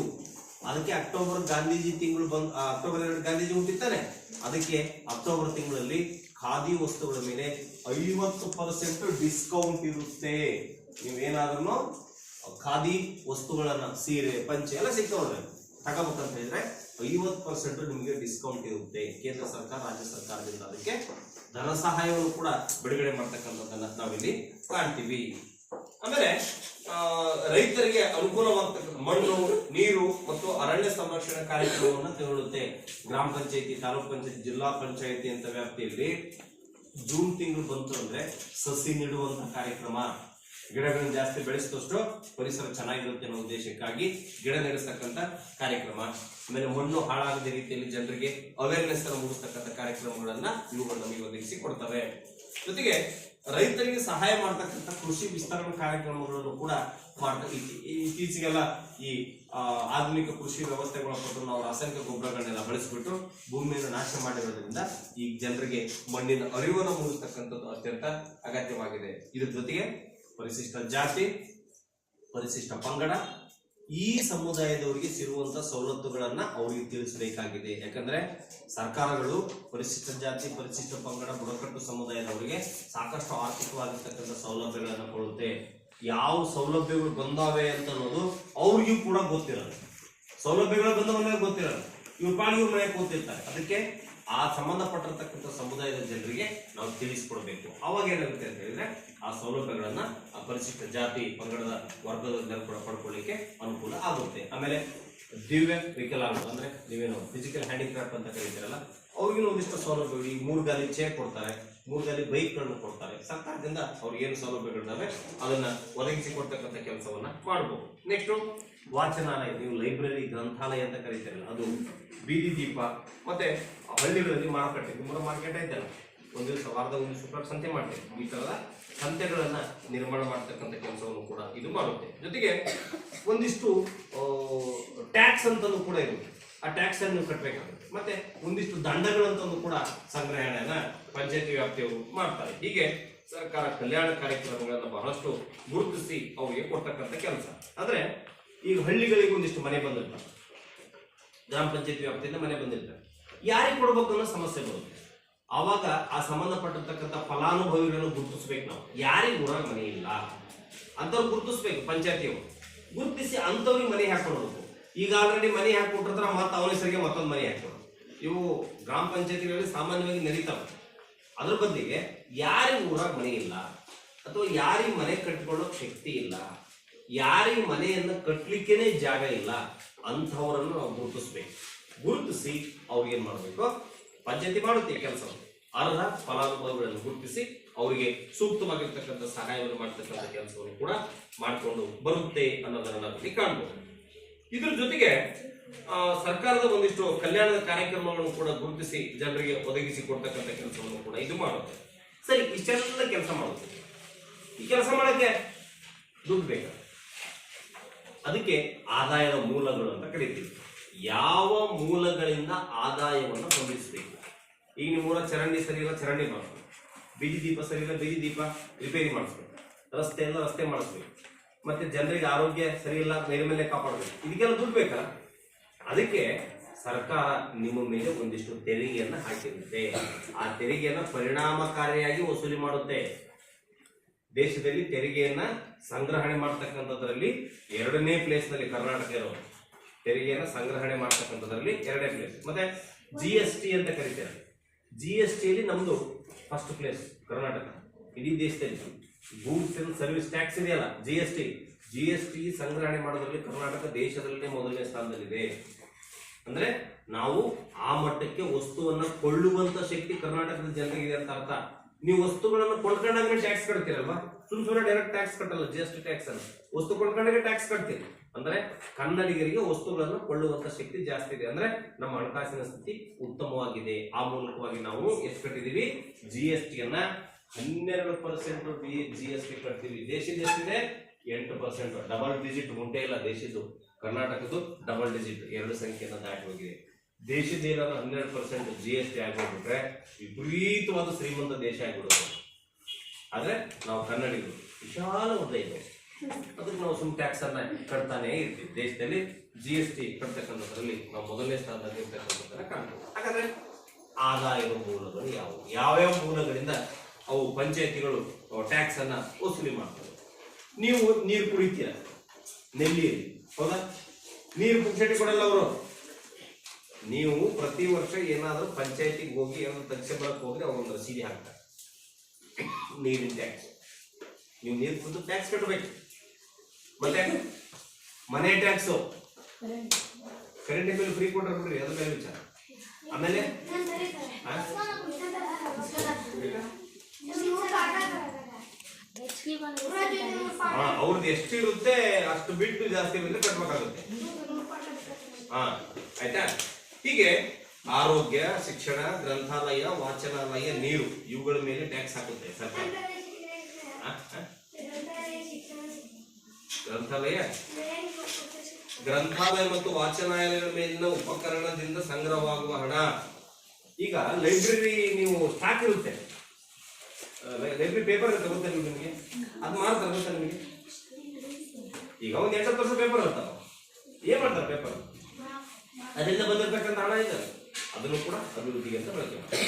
ಅದಕ್ಕೆ ಅಕ್ಟೋಬರ್ ಗಾಂಧೀಜಿ ತಿಂಗಳು ಅಕ್ಟೋಬರ್ 2 ಗಾಂಧೀಜಿ ಹುಟ್ಟಿರ್ತಾನೆ. ಅದಕ್ಕೆ ಅಕ್ಟೋಬರ್ ತಿಂಗಳಲ್ಲಿ ಖಾದಿ ವಸ್ತುಗಳ ಮೇಲೆ 50% ಡಿಸ್ಕೌಂಟ್ ಇರುತ್ತೆ. ನೀವೇನಾದ್ರೂ ಖಾದಿ ವಸ್ತುಗಳನ್ನ ಸೀರೆ ಪಂಚೆ ಎಲ್ಲ ಸಿಗ್ತಾವ್ರೆ ತಗೋಬೇಕಂತ ಹೇಳಿದ್ರೆ 50% ನಿಮಗೆ ಡಿಸ್ಕೌಂಟ್ ಇರುತ್ತೆ. ಕೇಂದ್ರ ಸರ್ಕಾರ ರಾಜ್ಯ ಸರ್ಕಾರದಿಂದ ಅದಕ್ಕೆ ಧನ ಸಹಾಯವನ್ನು ಕೂಡ ಬಿಡುಗಡೆ ಮಾಡ್ತಕ್ಕಂಥದ್ದನ್ನ ನಾವಿಲ್ಲಿ ಕಾಣ್ತೀವಿ. ಆಮೇಲೆ ರೈತರಿಗೆ ಅನುಕೂಲವಾಗ್ತಕ್ಕಂಥ ಮಣ್ಣು, ನೀರು ಮತ್ತು ಅರಣ್ಯ ಸಂರಕ್ಷಣಾ ಕಾರ್ಯಕ್ರಮವನ್ನು ತೆಗೊಳ್ಳುತ್ತೆ. ಗ್ರಾಮ ಪಂಚಾಯತಿ, ತಾಲೂಕ್ ಪಂಚಾಯತಿ, ಜಿಲ್ಲಾ ಪಂಚಾಯತಿ ಅಂತ ವ್ಯಾಪ್ತಿಯಲ್ಲಿ ಜೂನ್ ತಿಂಗಳು ಬಂತು ಅಂದ್ರೆ ಸಸಿ ನೆಡುವಂತ ಕಾರ್ಯಕ್ರಮ. ಗಿಡಗಳನ್ನು ಜಾಸ್ತಿ ಬೆಳೆಸಿದಷ್ಟು ಪರಿಸರ ಚೆನ್ನಾಗಿರುತ್ತೆ ಅನ್ನೋ ಉದ್ದೇಶಕ್ಕಾಗಿ ಗಿಡ ನೆಡೆಸ್ತಕ್ಕಂಥ ಕಾರ್ಯಕ್ರಮ. ಆಮೇಲೆ ಮಣ್ಣು ಹಾಳಾಗದ ರೀತಿಯಲ್ಲಿ ಜನರಿಗೆ ಅವೇರ್ನೆಸ್ ಅನ್ನು ಮೂಡಿಸ್ತಕ್ಕಂಥ ಕಾರ್ಯಕ್ರಮಗಳನ್ನ ಇವುಗಳು ನಮಗೆ ಒದಗಿಸಿ ಕೊಡ್ತವೆ. ಜೊತೆಗೆ ರೈತರಿಗೆ ಸಹಾಯ ಮಾಡ್ತಕ್ಕಂಥ ಕೃಷಿ ವಿಸ್ತರಣಾ ಕಾರ್ಯಕ್ರಮಗಳನ್ನು ಕೂಡ ಮಾಡ್ತಾರೆ. ಇತ್ತೀಚೆಗೆಲ್ಲ ಈ ಆಧುನಿಕ ಕೃಷಿ ವ್ಯವಸ್ಥೆಗಳ ಕೊಟ್ಟು ನಾವು ರಾಸಾಯನಿಕ ಗೊಬ್ಬರಗಳನ್ನೆಲ್ಲ ಬಳಸಿಬಿಟ್ಟು ಭೂಮಿಯನ್ನು ನಾಶ ಮಾಡಿರೋದ್ರಿಂದ ಈ ಜನರಿಗೆ ಮಣ್ಣಿನ ಅರಿವನ್ನು ಮೂಡಿಸ್ತಕ್ಕಂಥದ್ದು ಅತ್ಯಂತ ಅಗತ್ಯವಾಗಿದೆ. ಇದ್ರ ಜೊತೆಗೆ ಪರಿಶಿಷ್ಟ ಜಾತಿ, ಪರಿಶಿಷ್ಟ ಪಂಗಡ ಈ ಸಮುದಾಯದವರಿಗೆ ಸಿಗುವಂತ ಸವಲತ್ತುಗಳನ್ನ ಅವರಿಗೆ ತಿಳಿಸಬೇಕಾಗಿದೆ. ಯಾಕಂದ್ರೆ ಸರ್ಕಾರಗಳು ಪರಿಶಿಷ್ಟ ಜಾತಿ, ಪರಿಶಿಷ್ಟ ಪಂಗಡ, ಬುಡಕಟ್ಟು ಸಮುದಾಯದವರಿಗೆ ಸಾಕಷ್ಟು ಆರ್ಥಿಕವಾಗಿರ್ತಕ್ಕಂಥ ಸೌಲಭ್ಯಗಳನ್ನ ಕೊಡುತ್ತೆ. ಯಾವ ಸೌಲಭ್ಯಗಳು ಬಂದಾವೆ ಅಂತ ಅನ್ನೋದು ಅವ್ರಿಗೂ ಕೂಡ ಗೊತ್ತಿರಲ್ಲ. ಸೌಲಭ್ಯಗಳು ಬಂದವನ್ನ ಗೊತ್ತಿರಲ್ಲ. ಇವ್ರ ಪಾಡಿಗೆ ಇವ್ರ ಮನೆಗೆ ಕೂತಿರ್ತಾರೆ. ಅದಕ್ಕೆ ಆ ಸಂಬಂಧಪಟ್ಟಿರ್ತಕ್ಕಂಥ ಸಮುದಾಯದ ಜನರಿಗೆ ನಾವು ತಿಳಿಸ್ಕೊಡ್ಬೇಕು. ಅವಾಗ ಏನಾಗುತ್ತೆ ಅಂತ ಹೇಳಿದ್ರೆ ಆ ಸೌಲಭ್ಯಗಳನ್ನ ಆ ಪರಿಶಿಷ್ಟ ಜಾತಿ ಪಂಗಡದ ವರ್ಗದಲ್ಲಿ ಕೂಡ ಪಡ್ಕೊಳ್ಳಿಕ್ಕೆ ಅನುಕೂಲ ಆಗುತ್ತೆ. ಆಮೇಲೆ ದಿವ್ಯ ವಿಕಲಾಂಗರು ಅಂದ್ರೆ ನೀವೇನು ಫಿಸಿಕಲ್ ಹ್ಯಾಂಡಿಕ್ರಾಫ್ಟ್ ಅಂತ ಕರೀತೀರಲ್ಲ, ಅವ್ರಿಗಿನ ಒಂದಿಷ್ಟು ಸೌಲಭ್ಯಗಳು. ಈ 3 ಗಾಲಿ ಚೇರ್ ಕೊಡ್ತಾರೆ, 3 ಗಾಲಿ ಬೈಕ್ಗಳನ್ನು ಕೊಡ್ತಾರೆ. ಸರ್ಕಾರದಿಂದ ಅವ್ರಿಗೆ ಏನು ಸೌಲಭ್ಯಗಳಿದಾವೆ ಅದನ್ನ ಒದಗಿಸಿ ಕೊಡ್ತಕ್ಕಂಥ ಕೆಲಸವನ್ನ ಮಾಡ್ಬೋದು. ನೆಕ್ಸ್ಟ್ ವಾಚನಾಲಯ, ನೀವು ಲೈಬ್ರರಿ, ಗ್ರಂಥಾಲಯ ಅಂತ ಕರೀತೀರಲ್ಲ, ಅದು ಬೀದಿ ದೀಪ. ಮತ್ತೆ ಹಳ್ಳಿಗಳಲ್ಲಿ ಮಾರುಕಟ್ಟೆ, ನಿಮ್ಮೂರ ಮಾರ್ಕೆಟ್ ಐತಲ್ಲ, ಒಂದು ದಿವಸ ವಾರದ ಒಂದು ಶುಕ್ರವಾರ ಸಂತೆ ಮಾಡ್ತೇವೆ. ಈ ತರದ ಸಂತೆಗಳನ್ನ ನಿರ್ಮಾಣ ಮಾಡ್ತಕ್ಕಂಥ ಕೆಲಸವನ್ನು ಕೂಡ ಇದು ಮಾಡುತ್ತೆ. ಜೊತೆಗೆ ಒಂದಿಷ್ಟು ಟ್ಯಾಕ್ಸ್ ಅಂತಲೂ ಕೂಡ ಇರುತ್ತೆ. ಆ ಟ್ಯಾಕ್ಸ್ ಅನ್ನು ನೀವು ಕಟ್ಟಬೇಕಾಗುತ್ತೆ. ಮತ್ತೆ ಒಂದಿಷ್ಟು ದಂಡಗಳಂತಂದು ಕೂಡ ಸಂಗ್ರಹಣೆಯನ್ನ ಪಂಚಾಯತಿ ವ್ಯಾಪ್ತಿಯವರು ಮಾಡ್ತಾರೆ. ಹೀಗೆ ಸರ್ಕಾರ ಕಲ್ಯಾಣ ಕಾರ್ಯಕ್ರಮಗಳನ್ನ ಬಹಳಷ್ಟು ಗುರುತಿಸಿ ಅವರಿಗೆ ಕೊಡ್ತಕ್ಕಂಥ ಕೆಲಸ. ಆದ್ರೆ ಈಗ ಹಳ್ಳಿಗಳಿಗೆ ಒಂದಿಷ್ಟು ಮನೆ ಬಂದಿರ್ತಾರೆ, ಗ್ರಾಮ ಪಂಚಾಯತಿ ವ್ಯಾಪ್ತಿಯಿಂದ ಮನೆ ಬಂದಿರ್ತಾರೆ. ಯಾರಿಗೆ ಕೊಡ್ಬೇಕು ಅನ್ನೋ ಸಮಸ್ಯೆ ಬರುತ್ತೆ. ಆವಾಗ ಆ ಸಂಬಂಧಪಟ್ಟಿರ್ತಕ್ಕಂಥ ಫಲಾನುಭವಿಗಳನ್ನು ಗುರುತಿಸ್ಬೇಕು. ನಾವು ಯಾರಿಗೆ ಊರಾಗ ಮನೆ ಇಲ್ಲ ಅಂತವ್ರು ಗುರುತಿಸ್ಬೇಕು. ಪಂಚಾಯತಿಯವರು ಗುರುತಿಸಿ ಅಂತವ್ರಿಗೆ ಮನೆ ಹಾಕೊಡ್ಬೇಕು. ಈಗ ಆಲ್ರೆಡಿ ಮನೆ ಹಾಕೊಟ್ಟಿರ್ತಾರೆ, ಮತ್ತೆ ಅವನ ಹೆಸರಿಗೆ ಮತ್ತೊಂದು ಮನೆ ಹಾಕೊಡೋದು. ಇವು ಗ್ರಾಮ ಪಂಚಾಯತಿಗಳಲ್ಲಿ ಸಾಮಾನ್ಯವಾಗಿ ನಡೀತಾವೆ. ಅದ್ರ ಬದಲಿಗೆ ಯಾರಿಗೆ ಊರಾಗ ಮನೆ ಇಲ್ಲ ಅಥವಾ ಯಾರಿಗೆ ಮನೆ ಕಟ್ಕೊಳ್ಳೋಕ್ ಶಕ್ತಿ ಇಲ್ಲ, ಯಾರಿಗೆ ಮನೆಯನ್ನ ಕಟ್ಲಿಕ್ಕೇನೆ ಜಾಗ ಇಲ್ಲ ಅಂಥವರನ್ನು ನಾವು ಗುರುತಿಸ್ಬೇಕು. ಗುರುತಿಸಿ ಅವ್ರಿಗೆ ಏನ್ ಮಾಡ್ಬೇಕು, ಪಂಚಾಯತಿ ಮಾಡುತ್ತೆ ಕೆಲಸ. ಅರ್ಹ ಫಲಾನುಭವಿಗಳನ್ನು ಗುರುತಿಸಿ ಅವರಿಗೆ ಸೂಕ್ತವಾಗಿರ್ತಕ್ಕಂಥ ಸಹಾಯವನ್ನು ಮಾಡ್ತಕ್ಕಂಥ ಕೆಲಸವನ್ನು ಕೂಡ ಮಾಡಿಕೊಂಡು ಬರುತ್ತೆ ಅನ್ನೋದನ್ನ ನಾವು ಕಾಣ್ಬೋದು. ಇದ್ರ ಜೊತೆಗೆ ಸರ್ಕಾರದ ಒಂದಿಷ್ಟು ಕಲ್ಯಾಣದ ಕಾರ್ಯಕ್ರಮಗಳನ್ನು ಕೂಡ ಗುರುತಿಸಿ ಜನರಿಗೆ ಒದಗಿಸಿ ಕೊಡ್ತಕ್ಕಂಥ ಕೆಲಸವನ್ನು ಕೂಡ ಇದು ಮಾಡುತ್ತೆ. ಸರಿ, ಇಷ್ಟೆಲ್ಲ ಕೆಲಸ ಮಾಡುತ್ತೆ. ಈ ಕೆಲಸ ಮಾಡಕ್ಕೆ ದುಡ್ಡು ಬೇಕು. ಅದಕ್ಕೆ ಆದಾಯದ ಮೂಲಗಳು ಅಂತ ಕರಿತೀವಿ. ಯಾವ ಮೂಲಗಳಿಂದ ಆದಾಯವನ್ನು ಹೊಂದಿಸಬೇಕು? ಈಗ ನಿಮ್ಮೂರ ಚರಂಡಿ ಸರಿ ಇಲ್ಲ, ಚರಂಡಿ ಮಾಡಿಸ್ಬೇಕು. ಬೀದಿ ದೀಪ ಸರಿ ಇಲ್ಲ, ಬೀದಿ ದೀಪ ರಿಪೇರಿ ಮಾಡಿಸ್ಬೇಕು. ರಸ್ತೆ ಇಲ್ಲ, ರಸ್ತೆ ಮಾಡಿಸ್ಬೇಕು. ಮತ್ತೆ ಜನರಿಗೆ ಆರೋಗ್ಯ ಸರಿ ಇಲ್ಲ, ನೈರ್ಮಲ್ಯ ಕಾಪಾಡಬೇಕು. ಇದಕ್ಕೆಲ್ಲ ದುಡ್ಡು ಬೇಕಲ್ಲ. ಅದಕ್ಕೆ ಸರ್ಕಾರ ನಿಮ್ಮ ಮೇಲೆ ಒಂದಿಷ್ಟು ತೆರಿಗೆಯನ್ನು ಹಾಕಿರುತ್ತೆ. ಆ ತೆರಿಗೆಯನ್ನ ಪರಿಣಾಮಕಾರಿಯಾಗಿ ವಸೂಲಿ ಮಾಡುತ್ತೆ. ದೇಶದಲ್ಲಿ ತೆರಿಗೆಯನ್ನ ಸಂಗ್ರಹಣೆ ಮಾಡ್ತಕ್ಕಂಥದ್ರಲ್ಲಿ 2ನೇ ಪ್ಲೇಸ್ ನಲ್ಲಿ ಕರ್ನಾಟಕ ಇರೋದು. ತೆರಿಗೆಯನ್ನ ಸಂಗ್ರಹಣೆ ಮಾಡ್ತಕ್ಕಂಥದ್ರಲ್ಲಿ 2ನೇ ಪ್ಲೇಸ್. ಮತ್ತೆ GST ಅಂತ ಕರೀತಾರೆ. GSTಯಲ್ಲಿ ನಮ್ದು ಫಸ್ಟ್ ಪ್ಲೇಸ್ ಕರ್ನಾಟಕ ಇಡೀ ದೇಶದಲ್ಲಿ. ಗೂಡ್ಸ್ ಅಂಡ್ ಸರ್ವಿಸ್ ಟ್ಯಾಕ್ಸ್ ಇದೆಯಲ್ಲ, GST ಸಂಗ್ರಹಣೆ ಮಾಡೋದ್ರಲ್ಲಿ ಕರ್ನಾಟಕ ದೇಶದಲ್ಲೇ ಮೊದಲನೇ ಸ್ಥಾನದಲ್ಲಿದೆ. ಅಂದ್ರೆ ನಾವು ಆ ಮಟ್ಟಕ್ಕೆ ವಸ್ತುವನ್ನ ಕೊಳ್ಳುವಂತ ಶಕ್ತಿ ಕರ್ನಾಟಕದ ಜನರಿಗೆ ಅಂತ ಅರ್ಥ. ನೀವು ವಸ್ತುಗಳನ್ನು ಕೊಂಡ್ಕೊಂಡಾಗ ಟ್ಯಾಕ್ಸ್ ಕಟ್ತೀರಲ್ವಾ, ಸುಮ್ಮನೆ ಡೈರೆಕ್ಟ್ ಟ್ಯಾಕ್ಸ್ ಕಟ್ಟಲ್ಲ. GST ಟ್ಯಾಕ್ಸ್ ಅನ್ನು ವಸ್ತು ಕೊಂಡ್ಕೊಂಡಾಗ ಟ್ಯಾಕ್ಸ್ ಕಟ್ತೀರಿ. ಅಂದ್ರೆ ಕನ್ನಡಿಗರಿಗೆ ವಸ್ತುಗಳನ್ನು ಕೊಳ್ಳುವಂತ ಶಕ್ತಿ ಜಾಸ್ತಿ ಇದೆ. ಅಂದ್ರೆ ನಮ್ಮ ಹಣಕಾಸಿನ ಸ್ಥಿತಿ ಉತ್ತಮವಾಗಿದೆ. ಆ ಮೂಲಕವಾಗಿ ನಾವು ಎಷ್ಟು ಕಟ್ಟಿದೀವಿ? GSTಯನ್ನ 12% GST ಕಟ್ತೀವಿ. ದೇಶದ ಎಷ್ಟಿದೆ? 8%. ಡಬಲ್ ಡಿಜಿಟ್ ಮುಂಟೆ ಇಲ್ಲ ದೇಶದ್ದು. ಕರ್ನಾಟಕದ್ದು ಡಬಲ್ ಡಿಜಿಟ್ 2 ಸಂಖ್ಯೆಯನ್ನು ದಾಟಿ ಹೋಗಿದೆ. ದೇಶದ ಏನಾದ್ರು 12% GST ಆಗೋಗ್ಬಿಟ್ರೆ ವಿಪರೀತವಾದ ಶ್ರೀಮಂತ ದೇಶ ಆಗಿಬಿಡುತ್ತೆ. ಆದ್ರೆ ನಾವು ಕನ್ನಡಿಗರು ವಿಶಾಲ ಹೃದಯ ಇದೆ. ಅದಕ್ಕೆ ನಾವು ಸುಮ್ ಟ್ಯಾಕ್ಸ್ ಅನ್ನ ಕಟ್ತಾನೆ ಇರ್ತೀವಿ. ದೇಶದಲ್ಲಿ GST ಕಟ್ತಕ್ಕಂಥದ್ರಲ್ಲಿ ನಾವು ಮೊದಲನೇ ಸ್ಥಾನದಲ್ಲಿ ಇರ್ತಕ್ಕಂಥದ್ದನ್ನ ಕಾಣ್ತೀವಿ. ಹಾಗಾದ್ರೆ ಆದಾಯದ ಮೂಲಗಳು ಯಾವುವು, ಯಾವ್ಯಾವ ಮೂಲಗಳಿಂದ ಅವು ಪಂಚಾಯತಿಗಳು ಟ್ಯಾಕ್ಸ್ ಅನ್ನ ವಸೂಲಿ ಮಾಡ್ತವೆ. ನೀವು ನೀರು ಕುಡಿತೀರ, ನೆಲ್ಲಿರಿ, ಹೌದಾ? ನೀರು ಪುಕ್ಷಟಿ ಕೊಡಲ್ಲ ಅವರು. ನೀವು ಪ್ರತಿ ವರ್ಷ ಏನಾದರೂ ಪಂಚಾಯತಿಗೆ ಹೋಗಿ ಏನಾದ್ರು ತಕ್ಷಣಕ್ಕೆ ಹೋಗಿ ಅವ್ರೊಂದು ರಸೀದಿ ಹಾಕ್ತಾರೆ, ನೀರಿನ ಟ್ಯಾಕ್ಸ್. ನೀವು ನೀರು ಕುಡಿದು ಟ್ಯಾಕ್ಸ್ ಕಟ್ಟಬೇಕು. ಮತ್ತೆ ಮನೆ ಟ್ಯಾಕ್ಸು, ಕರೆಂಟ್ ಬಿಲ್ ಫ್ರೀ ಕೊಟ್ರೆ ಬಿಡ್ರಿ, ಅದ್ರ ಮೇಲೆ ವಿಚಾರ. ಆಮೇಲೆ ಅವ್ರದ್ದು ಎಷ್ಟು ಇರುತ್ತೆ ಅಷ್ಟು ಬಿಟ್ಟು ಜಾಸ್ತಿ ಬಂದ್ರೆ ಕಟ್ಬೇಕಾಗುತ್ತೆ. ಆಯ್ತಾ? ಹೀಗೆ ಆರೋಗ್ಯ, ಶಿಕ್ಷಣ, ಗ್ರಂಥಾಲಯ, ವಾಚನಾಲಯ, ನೀರು, ಇವುಗಳ ಮೇಲೆ ಟ್ಯಾಕ್ಸ್ ಹಾಕುತ್ತೆ ಸರ್ಕಾರ. ಗ್ರಂಥಾಲಯ ಮತ್ತು ವಾಚನಾಲಯಗಳ ಮೇಲಿನ ಉಪಕರಣದಿಂದ ಸಂಗ್ರಹವಾಗುವ ಹಣ. ಈಗ ಲೈಬ್ರರಿ ನೀವು ಸ್ಟಾಕ್ ಇರುತ್ತೆ, ಲೈಬ್ರರಿ ಪೇಪರ್ ಇರುತ್ತೆ ಗೊತ್ತಾ ನಿಮಗೆ? ಅದು ಮಾರ್ತಾರೆ ಗೊತ್ತಾ ನಿಮಗೆ? ಈಗ ಒಂದು 80 ವರ್ಷ ಪೇಪರ್ ಇರ್ತಾವ, ಏನ್ ಮಾಡ್ತಾರೆ ಪೇಪರ್? ಅದರಿಂದ ಬಂದಿರ್ತಕ್ಕಂಥ ಹಣ ಇದೆ, ಅದನ್ನು ಕೂಡ ಅಭಿವೃದ್ಧಿಗೆ ಅಂತ ಬಳಕೆ ಮಾಡ್ತಾರೆ.